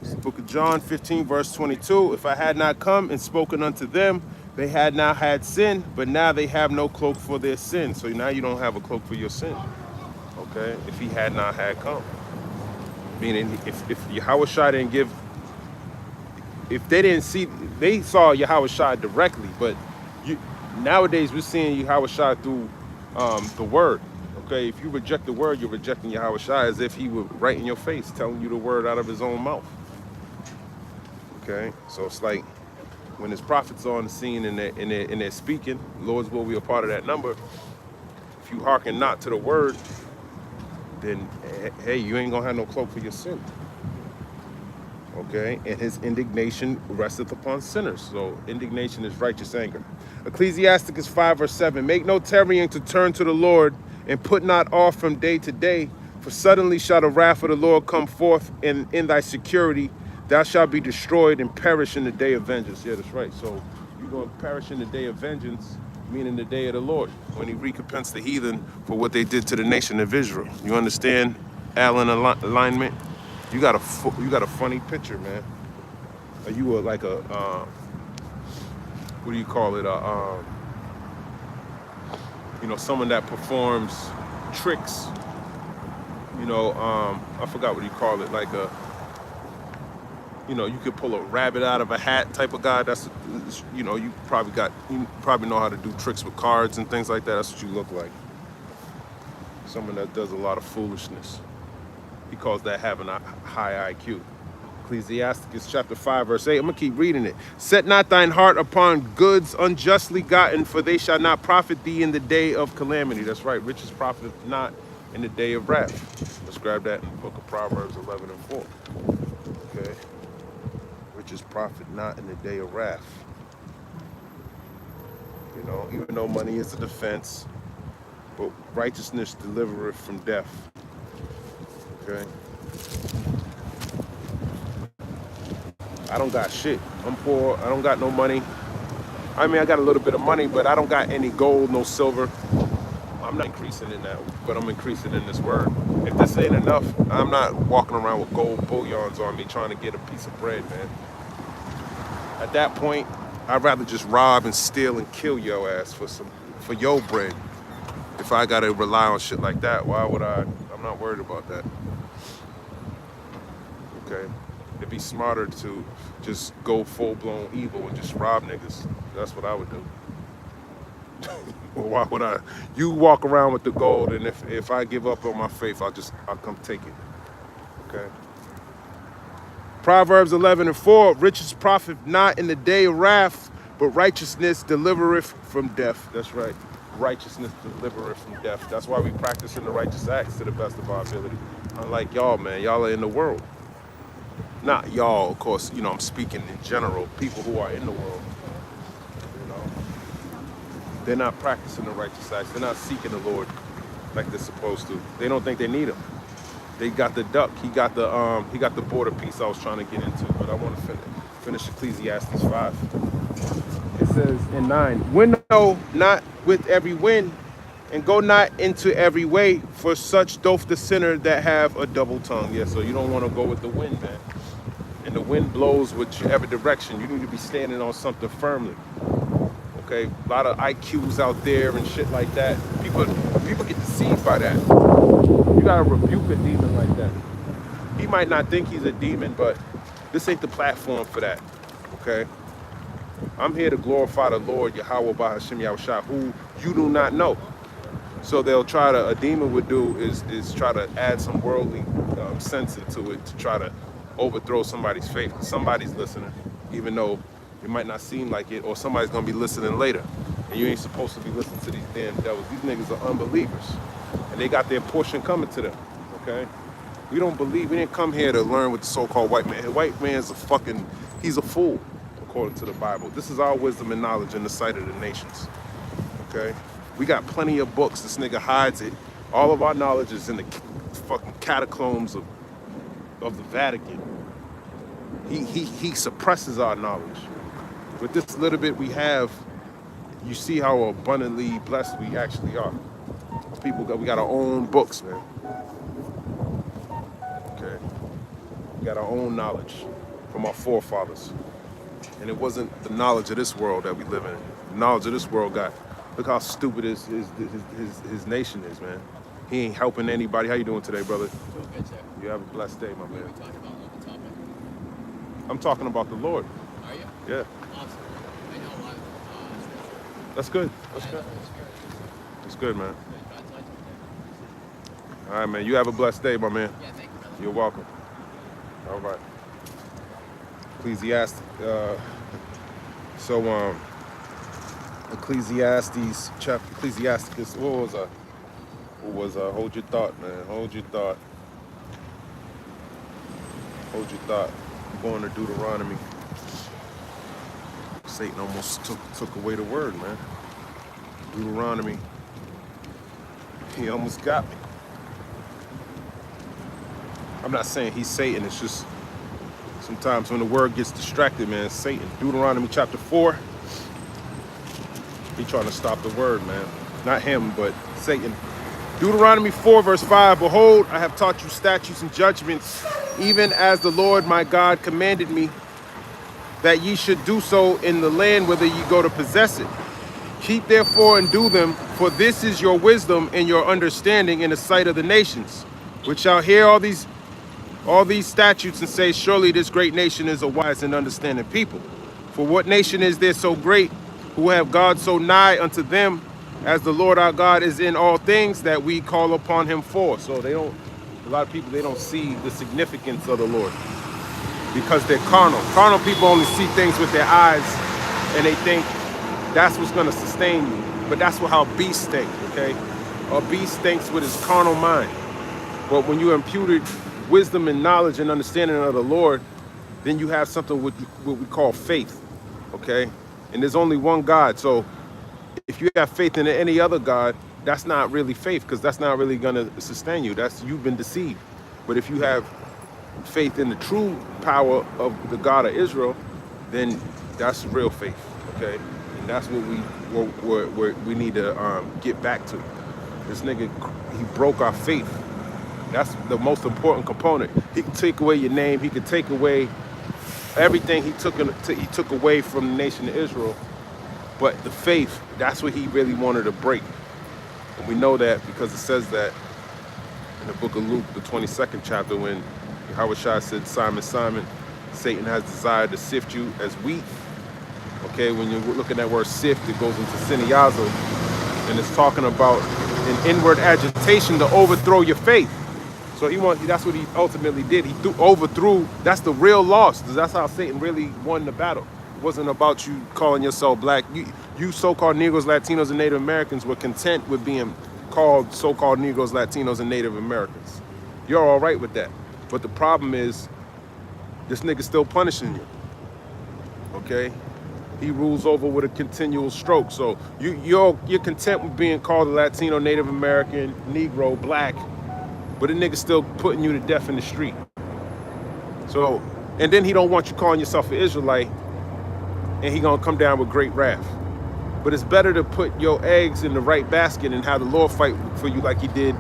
It's the book of John 15, verse 22. If I had not come and spoken unto them, they had not had sin, but now they have no cloak for their sin. So now you don't have a cloak for your sin. Okay? If he had not had come. Meaning, if Yahweh Shai didn't give, if they didn't see, they saw Yahweh Shai directly, but nowadays we're seeing Yahweh Shai through the word. Okay, if you reject the word, you're rejecting Yahweh Shai as if he were right in your face, telling you the word out of his own mouth. Okay, so it's like when his prophets are on the scene and they're speaking, Lord's will be a part of that number. If you hearken not to the word, then hey, you ain't gonna have no cloak for your sin. Okay, and his indignation resteth upon sinners. So indignation is righteous anger. Ecclesiasticus 5 verse 7. Make no tarrying to turn to the Lord, and put not off from day to day, for suddenly shall the wrath of the Lord come forth, and in thy security thou shalt be destroyed and perish in the day of vengeance. Yeah, that's right. So you're going to perish in the day of vengeance, meaning the day of the Lord, when he recompensed the heathen for what they did to the nation of Israel. You understand, Allen alignment? You got a funny picture, man. Are you like a what do you call it? You know, someone that performs tricks. You know, I forgot what you call it. Like you know, you could pull a rabbit out of a hat type of guy. That's, you know, you probably know how to do tricks with cards and things like that. That's what you look like. Someone that does a lot of foolishness. He calls that having a high IQ. Ecclesiasticus chapter 5 verse 8. I'm gonna keep reading it. Set not thine heart upon goods unjustly gotten, for they shall not profit thee in the day of calamity. That's right. Riches profiteth not in the day of wrath. Let's grab that in the book of Proverbs 11 and 4. Okay. Riches profit not in the day of wrath. You know, even though money is a defense, but righteousness delivereth from death. Okay. I don't got shit. I'm poor. I don't got no money. I mean, I got a little bit of money, but I don't got any gold, no silver. I'm not increasing in that, but I'm increasing in this word. If this ain't enough, I'm not walking around with gold bullions on me trying to get a piece of bread, man. At that point, I'd rather just rob and steal and kill your ass for your bread. If I gotta rely on shit like that, why would I? I'm not worried about that. Okay, it'd be smarter to just go full-blown evil and just rob niggas. That's what I would do. Well, why would I? You walk around with the gold, and if I give up on my faith, I'll come take it. Okay. Proverbs 11 and 4. Riches profit not in the day of wrath, but righteousness delivereth from death. That's right. Righteousness delivereth from death. That's why we practice in the righteous acts to the best of our ability. Unlike y'all, man. Y'all are in the world. Not y'all, of course, you know, I'm speaking in general, people who are in the world, you know. They're not practicing the righteous acts. They're not seeking the Lord like they're supposed to. They don't think they need him. They got the duck. He got the border piece I was trying to get into, but I want to finish Ecclesiastes 5. It says in 9, winnow not with every wind, and go not into every way, for such doth the sinner that have a double tongue. Yeah, so you don't want to go with the wind, man. And the wind blows whichever direction. You need to be standing on something firmly. Okay, a lot of IQs out there and shit like that. People get deceived by that. You gotta rebuke a demon like that. He might not think he's a demon, but this ain't the platform for that. Okay, I'm here to glorify the Lord Yahweh Bahashim Yahushua, who you do not know. So a demon would do is try to add some worldly sense into it to try to overthrow somebody's faith. Somebody's listening, even though it might not seem like it, or somebody's gonna be listening later. And you ain't supposed to be listening to these damn devils. These niggas are unbelievers. and they got their portion coming to them. Okay, we didn't come here to learn with the so-called white man. The white man's he's a fool, according to the Bible. This is our wisdom and knowledge in the sight of the nations. Okay, we got plenty of books. This nigga hides it. All of our knowledge is in the fucking catacombs of the Vatican. He suppresses our knowledge. With this little bit we have, you see how abundantly blessed we actually are. We got our own books, man. Okay, we got our own knowledge from our forefathers, and it wasn't the knowledge of this world that we live in. The knowledge of this world got. Look how stupid his nation is, man. He ain't helping anybody. How you doing today, brother? Doing good, sir. You have a blessed day, my man. What are we talking about on the topic? I'm talking about the Lord. Are you? Yeah. Awesome. I know a lot of scripture. That's good. That's Yeah, good. the Holy Spirit. That's good, man. Good. God touch me All right, man. You have a blessed day, my man. there. Yeah, thank you, brother. You're welcome. All right. Ecclesiastes. Ecclesiasticus. What was hold your thought, man. Hold your thought. Hold your thought. I'm going to Deuteronomy. Satan almost took away the word, man. Deuteronomy. He almost got me. I'm not saying he's Satan. It's just sometimes when the word gets distracted, man, it's Satan. Deuteronomy chapter 4. He trying to stop the word, man. Not him, but Satan. Deuteronomy 4, verse 5. Behold, I have taught you statutes and judgments, even as the Lord my God commanded me, that ye should do so in the land whither ye go to possess it. Keep therefore and do them, for this is your wisdom and your understanding in the sight of the nations, which shall hear all these statutes and say, surely this great nation is a wise and understanding people. For what nation is there so great, who have God so nigh unto them, as the Lord our God is in all things that we call upon him for? So a lot of people, they don't see the significance of the Lord because they're carnal. Carnal people only see things with their eyes, and they think that's what's going to sustain you. But that's how beasts think, okay? A beast thinks with his carnal mind. But when you imputed wisdom and knowledge and understanding of the Lord, then you have something what we call faith, okay? And there's only one God. So if you have faith in any other God, that's not really faith, because that's not really going to sustain you. You've been deceived. But if you have faith in the true power of the God of Israel, then that's real faith, okay? And that's what we need to get back to. This nigga, he broke our faith. That's the most important component. He can take away your name. He can take away everything he took away from the nation of Israel. But the faith, that's what he really wanted to break. And we know that because it says that in the book of Luke, the 22nd chapter, when Yahushua said, Simon, Simon, Satan has desired to sift you as wheat. Okay, when you're looking at that word sift, it goes into siniazo, and it's talking about an inward agitation to overthrow your faith. So that's what he ultimately did. He overthrew, that's the real loss. That's how Satan really won the battle. It wasn't about you calling yourself black. You so-called Negroes, Latinos, and Native Americans were content with being called so-called Negroes, Latinos, and Native Americans. You're all right with that. But the problem is, this nigga's still punishing you, okay? He rules over with a continual stroke. So you're content with being called a Latino, Native American, Negro, black, but the nigga's still putting you to death in the street. So, and then he don't want you calling yourself an Israelite, and he gonna come down with great wrath. But it's better to put your eggs in the right basket and have the Lord fight for you like he did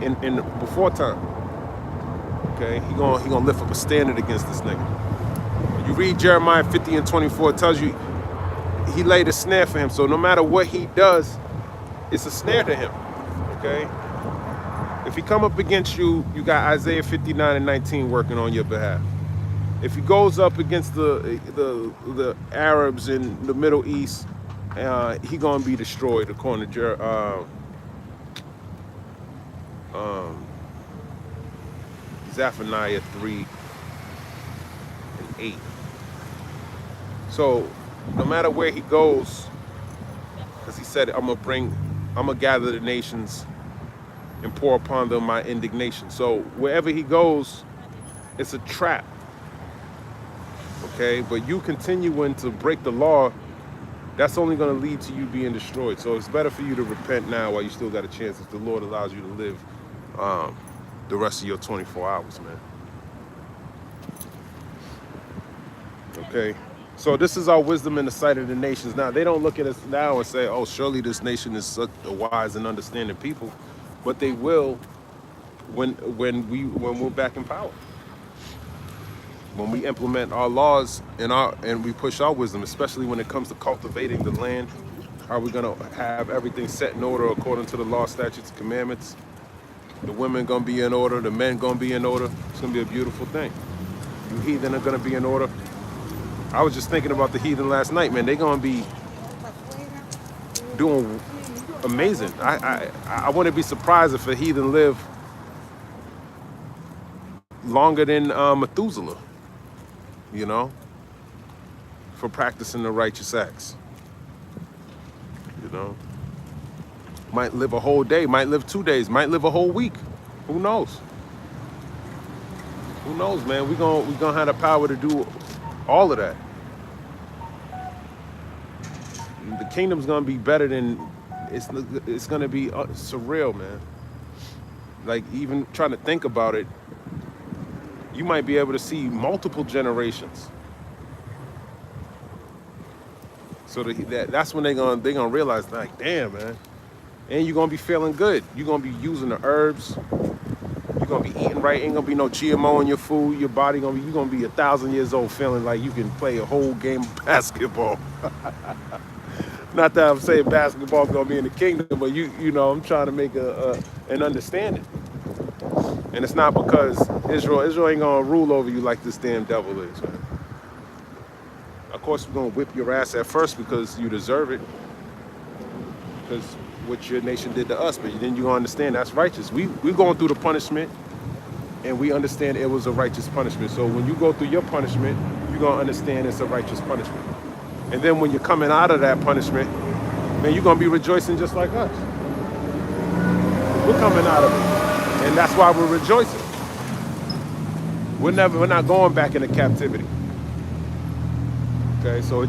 in before time. Okay, he gonna lift up a standard against this nigga. You read Jeremiah 50 and 24, it tells you he laid a snare for him. So no matter what he does, it's a snare to him. Okay? If he come up against you, you got Isaiah 59 and 19 working on your behalf. If he goes up against the Arabs in the Middle East, he gonna be destroyed according to Zephaniah 3 and 8. So no matter where he goes, because he said, I'm gonna gather the nations and pour upon them my indignation. So wherever he goes, it's a trap. Okay, but you continuing to break the law, that's only going to lead to you being destroyed. So it's better for you to repent now while you still got a chance, if the Lord allows you to live the rest of your 24 hours, man. Okay, so this is our wisdom in the sight of the nations. Now, they don't look at us now and say, oh, surely this nation is such a wise and understanding people, but they will when we're back in power. When we implement our laws and we push our wisdom, especially when it comes to cultivating the land, are we gonna have everything set in order according to the law, statutes, and commandments? The women gonna be in order, the men gonna be in order. It's gonna be a beautiful thing. You heathen are gonna be in order. I was just thinking about the heathen last night, man. They're gonna be doing amazing. I wouldn't be surprised if a heathen live longer than Methuselah, you know, for practicing the righteous acts. You know, might live a whole day, might live 2 days, might live a whole week. Who knows? Who knows, man? We gonna have the power to do all of that. The kingdom's gonna be better than it's gonna be surreal, man. Like, even trying to think about it, you might be able to see multiple generations. So that's when they're gonna realize, like, damn, man. And you're gonna be feeling good. You're gonna be using the herbs. You're gonna be eating right. Ain't gonna be no GMO in your food. Your body you're gonna be 1,000 years old, feeling like you can play a whole game of basketball. Not that I'm saying basketball's gonna be in the kingdom, but you know, I'm trying to make an understanding. And it's not because Israel ain't gonna rule over you like this damn devil is, man. Of course, we're gonna whip your ass at first because you deserve it, because what your nation did to us. But then you're gonna understand that's righteous. We're going through the punishment, and we understand it was a righteous punishment. So when you go through your punishment, you're gonna understand it's a righteous punishment. And then when you're coming out of that punishment, man, you're gonna be rejoicing just like us. We're coming out of it, and that's why we're rejoicing. We're not going back into captivity. Okay, so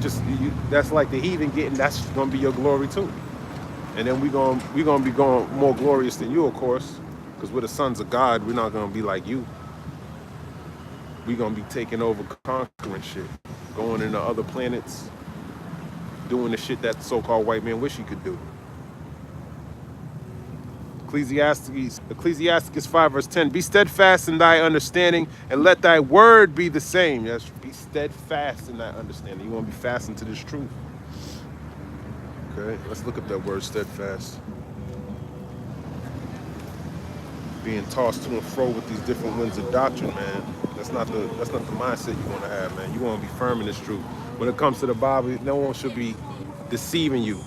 that's like the heathen getting. That's gonna be your glory too. And then we're gonna be going more glorious than you, of course, because we're the sons of God. We're not gonna be like you. We're gonna be taking over, conquering shit, going into other planets, doing the shit that the so-called white man wish he could do. Ecclesiastes 5 verse 10. Be steadfast in thy understanding, and let thy word be the same. Yes, be steadfast in thy understanding. You want to be fastened to this truth. Okay, let's look at that word steadfast. Being tossed to and fro with these different winds of doctrine, man. That's not the mindset you want to have, man. You want to be firm in this truth. When it comes to the Bible, no one should be deceiving you.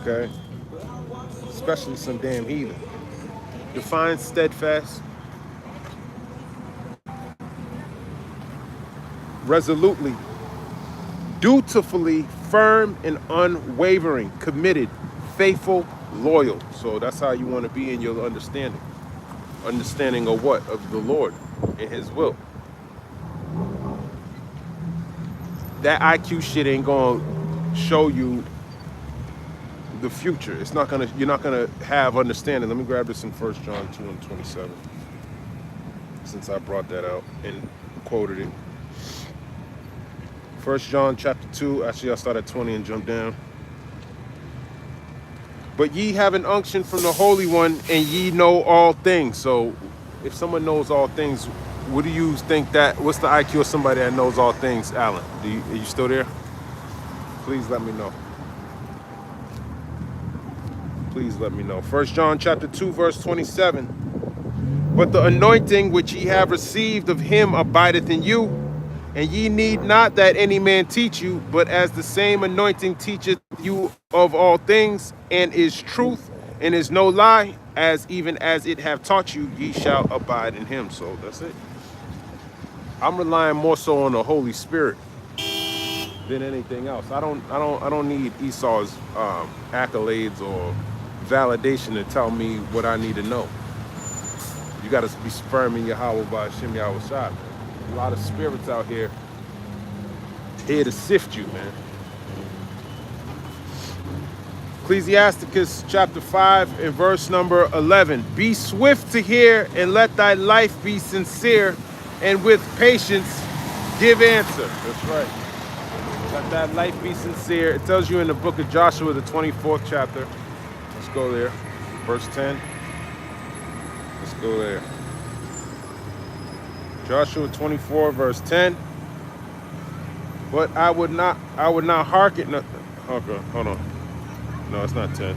Okay? Especially some damn heathen. Define steadfast. Resolutely, dutifully, firm and unwavering, committed, faithful, loyal. So that's how you want to be in your understanding. Understanding of what? Of the Lord and his will. That IQ shit ain't gonna show you the future. You're not gonna have understanding. Let me grab this in 1 John 2 and 27, since I brought that out and quoted it. 1 John chapter 2, actually I'll start at 20 and jump down. But ye have an unction from the Holy One, and ye know all things. So if someone knows all things, what do you think what's the IQ of somebody that knows all things, Alan? Are you still there? Please let me know. Please let me know. 1 John chapter 2, verse 27. But the anointing which ye have received of him abideth in you, and ye need not that any man teach you, but as the same anointing teacheth you of all things, and is truth, and is no lie, as even as it have taught you, ye shall abide in him. So that's it. I'm relying more so on the Holy Spirit than anything else. I don't need Esau's accolades or validation to tell me what I need to know. You got to be firm in Yahweh by Hashem Yahweh Shai, man. A lot of spirits out here to sift you, man. Ecclesiasticus chapter 5 and verse number 11. Be swift to hear and let thy life be sincere, and with patience give answer. That's right. Let that life be sincere. It tells you in the book of Joshua, the 24th chapter. Let's go there. Verse 10. Let's go there. Joshua 24, verse 10. But I would not hearken. Okay, hold on. No, it's not 10.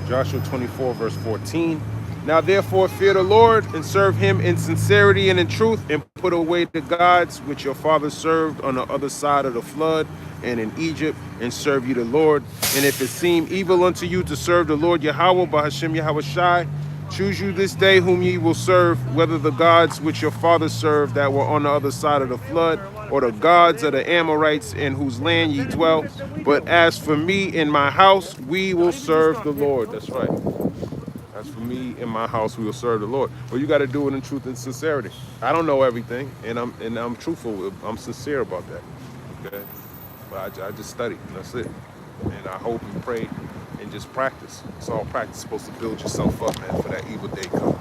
Joshua 24, verse 14. Now therefore fear the Lord and serve him in sincerity and in truth, and put away the gods which your fathers served on the other side of the flood and in Egypt, and serve you the Lord. And if it seem evil unto you to serve the Lord Yahweh by Hashem Yahweh Shai, choose you this day whom ye will serve, whether the gods which your fathers served that were on the other side of the flood, or the gods of the Amorites in whose land ye dwell. But as for me and my house, we will serve the Lord. That's right. As for me and my house, we will serve the Lord. Well, you got to do it in truth and sincerity. I don't know everything, and I'm truthful. I'm sincere about that. Okay, but I just study. And that's it. And I hope and pray and just practice. It's all practice. Supposed to build yourself up, man, for that evil day come.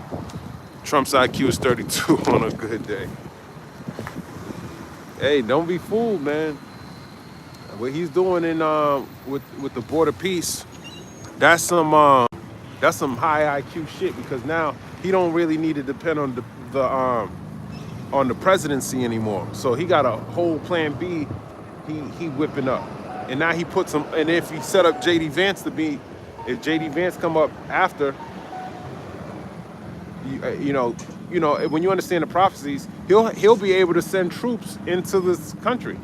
Trump's IQ is 32 on a good day. Hey, don't be fooled, man. What he's doing in with the border peace, that's some high IQ shit, because now he don't really need to depend on the presidency anymore. So he got a whole plan B he whipping up. And now he puts him, and if he set up JD Vance to be, if JD Vance come up after, you know, when you understand the prophecies, he'll be able to send troops into this country.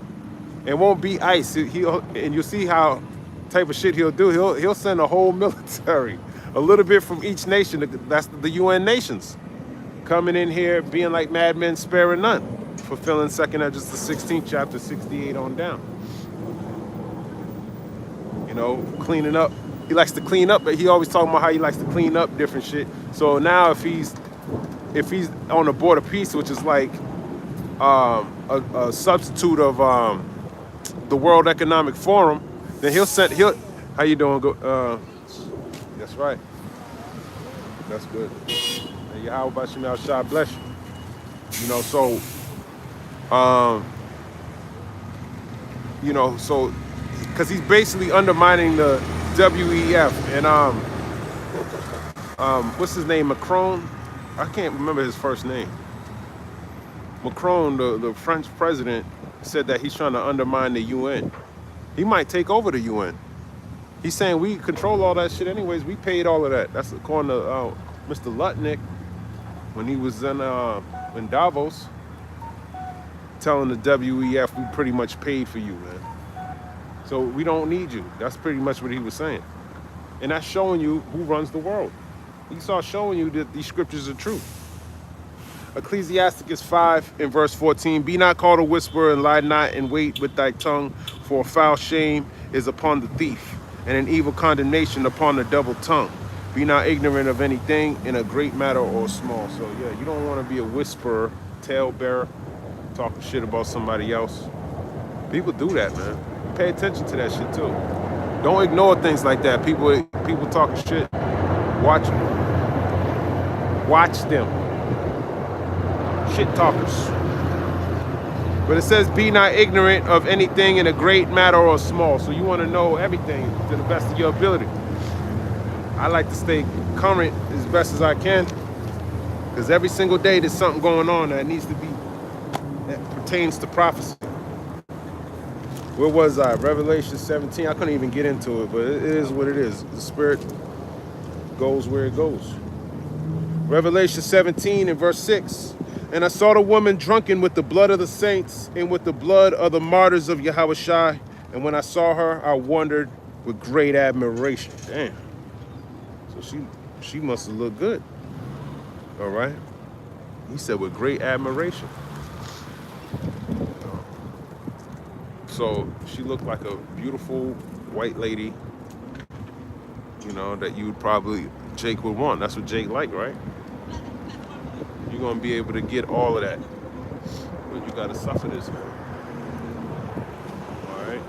It won't be ICE. And you'll see how type of shit he'll do. He'll send a whole military, a little bit from each nation. That's the UN nations coming in here, being like madmen, sparing none, fulfilling 2nd Esdras the 16th chapter 68 on down. You know, cleaning up. He likes to clean up, but he always talking about how he likes to clean up different shit. So now if he's on the board of peace, which is like a substitute of the World Economic Forum, then he'll how you doing? That's right. That's good. And Yahweh Bashim Al Shah bless you. You know, so so because he's basically undermining the WEF and what's his name, Macron? I can't remember his first name. Macron, the French president, said that he's trying to undermine the UN. He might take over the UN. He's saying we control all that shit anyways. We paid all of that. That's according to Mr. Lutnick when he was in Davos, telling the WEF we pretty much paid for you, man. So we don't need you. That's pretty much what he was saying. And that's showing you who runs the world. He starts showing you that these scriptures are true. Ecclesiasticus 5 and verse 14. Be not called a whisperer, and lie not, and wait with thy tongue, for a foul shame is upon the thief, and an evil condemnation upon the double tongue. Be not ignorant of anything in a great matter or small. So yeah, you don't want to be a whisperer, talebearer, talking shit about somebody else. People do that, man. Pay attention to that shit too. Don't ignore things like that. People talking shit. Watch them. Watch them. Shit talkers. But it says, be not ignorant of anything in a great matter or small. So you want to know everything to the best of your ability. I like to stay current as best as I can, because every single day there's something going on that needs to be, that pertains to prophecy. Where was I? Revelation 17. I couldn't even get into it, but it is what it is. The Spirit goes where it goes. Revelation 17 and verse 6. And I saw the woman drunken with the blood of the saints and with the blood of the martyrs of Yahweh Shai. And when I saw her, I wondered with great admiration. Damn. So she must have looked good. All right. He said with great admiration. So she looked like a beautiful white lady, you know, that you would probably, Jake would want. That's what Jake liked, right? You're gonna be able to get all of that. But you gotta suffer this, man. All right.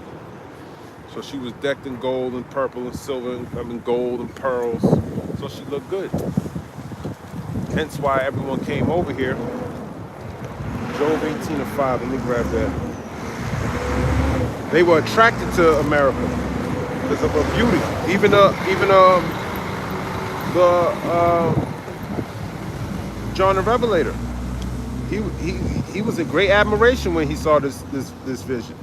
So she was decked in gold and purple and silver, and I mean gold and pearls. So she looked good. Hence why everyone came over here. Job 18:5. Let me grab that. They were attracted to America because of her beauty. Even John the Revelator. He was in great admiration when he saw this vision.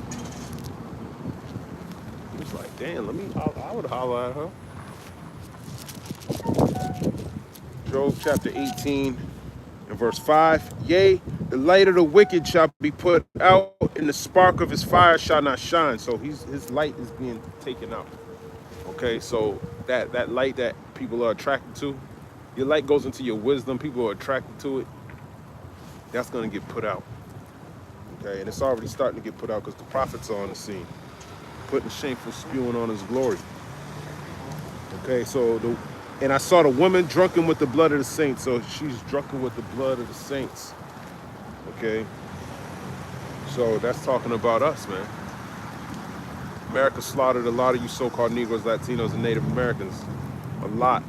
He was like, damn, I would holler at her. Job chapter 18 and verse 5. Yea, the light of the wicked shall be put out, and the spark of his fire shall not shine. So his light is being taken out. Okay, so that light that people are attracted to, your light goes into your wisdom, people are attracted to it. That's gonna get put out. Okay, and it's already starting to get put out because the prophets are on the scene, putting shameful spewing on his glory. Okay, and I saw the woman drunken with the blood of the saints. So she's drunken with the blood of the saints. Okay, so that's talking about us, man. America slaughtered a lot of you so-called Negroes, Latinos, and Native Americans. A lot.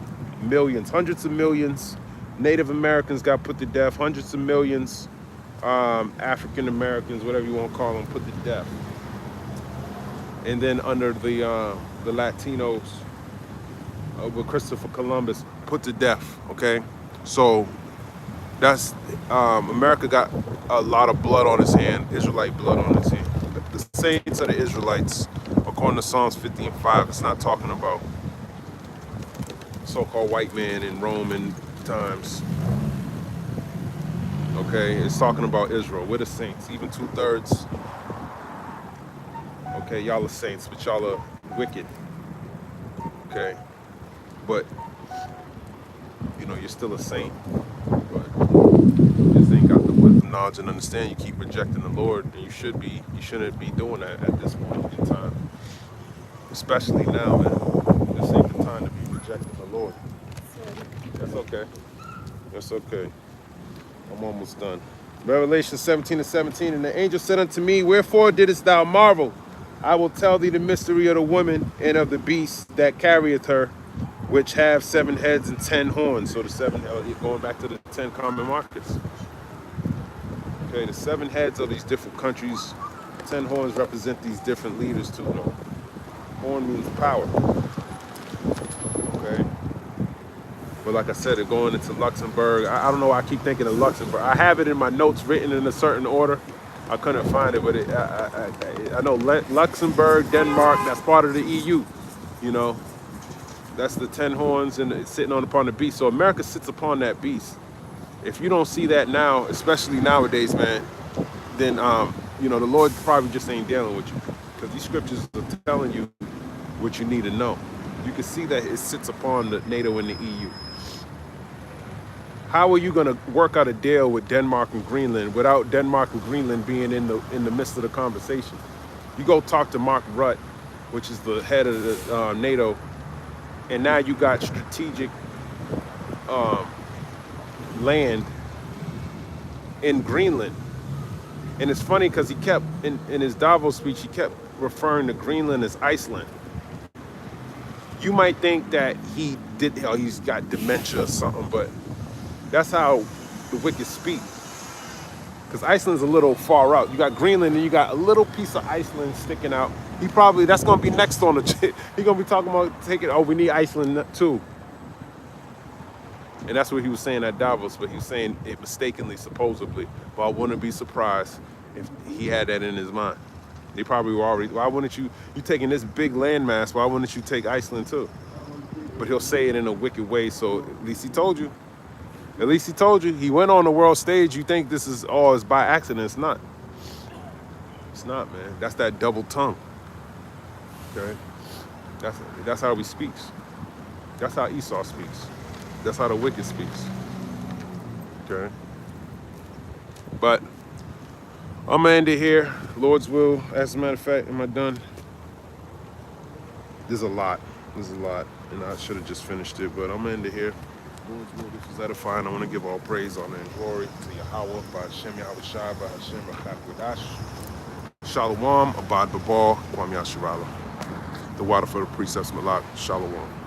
Millions, hundreds of millions. Native Americans got put to death. Hundreds of millions. African Americans, whatever you want to call them, put to death. And then under the Latinos, with Christopher Columbus, put to death. Okay, so that's America got a lot of blood on his hand, Israelite blood on his hand. The saints are the Israelites, according to Psalms 50:5. It's not talking about so-called white man in Roman times. Okay, it's talking about Israel. We're the saints, even 2/3. Okay, y'all are saints, but y'all are wicked. Okay, but you know you're still a saint. But you just ain't got the wisdom, knowledge, and understanding. You keep rejecting the Lord, and you shouldn't be doing that at this point in time. Especially now, man. This ain't the time to be rejecting the Lord. That's okay. That's okay. I'm almost done. Revelation 17:17. And the angel said unto me, wherefore didst thou marvel? I will tell thee the mystery of the woman and of the beast that carrieth her, which have 7 heads and 10 horns. So the 7, going back to the 10 common markets. Okay, the 7 heads of these different countries, 10 horns represent these different leaders too. Though. Horn means power. Okay. But like I said, they're going into Luxembourg. I don't know why I keep thinking of Luxembourg. I have it in my notes written in a certain order. I couldn't find it, but I know Luxembourg, Denmark, that's part of the EU. You know, that's the 10 horns and it's sitting upon the beast. So America sits upon that beast. If you don't see that now, especially nowadays, man, then, you know, the Lord probably just ain't dealing with you. Because these scriptures are telling you what you need to know. You can see that it sits upon the NATO and the EU. How are you going to work out a deal with Denmark and Greenland without Denmark and Greenland being in the midst of the conversation? You go talk to Mark Rutte, which is the head of the NATO, and now you got strategic land in Greenland. And it's funny because he kept, in his Davos speech, he kept referring to Greenland as Iceland. You might think that he's got dementia or something, but that's how the wicked speak. Because Iceland's a little far out. You got Greenland and you got a little piece of Iceland sticking out. That's going to be next on the chip. He's going to be talking about we need Iceland too. And that's what he was saying at Davos, but he was saying it mistakenly, supposedly. But I wouldn't be surprised if he had that in his mind. They probably were already, why wouldn't you taking this big landmass, why wouldn't you take Iceland too? But he'll say it in a wicked way, so at least he told you. At least he told you. He went on the world stage. You think this is all is by accident. It's not. It's not, man. That's that double tongue. Okay? That's how he speaks. That's how Esau speaks. That's how the wicked speaks. Okay? But I'm gonna end it here. Lord's will. As a matter of fact, am I done? There's a lot. And I should have just finished it, but I'm gonna end it here. This is edifying. I want to give all praise, honor, and glory to Yahweh, by Hashem, Yahweh Shai, by Hashem, Rachak Shalom, Abad Babal, Kwam Yasharala. The water for the precepts, Malak, Shalom.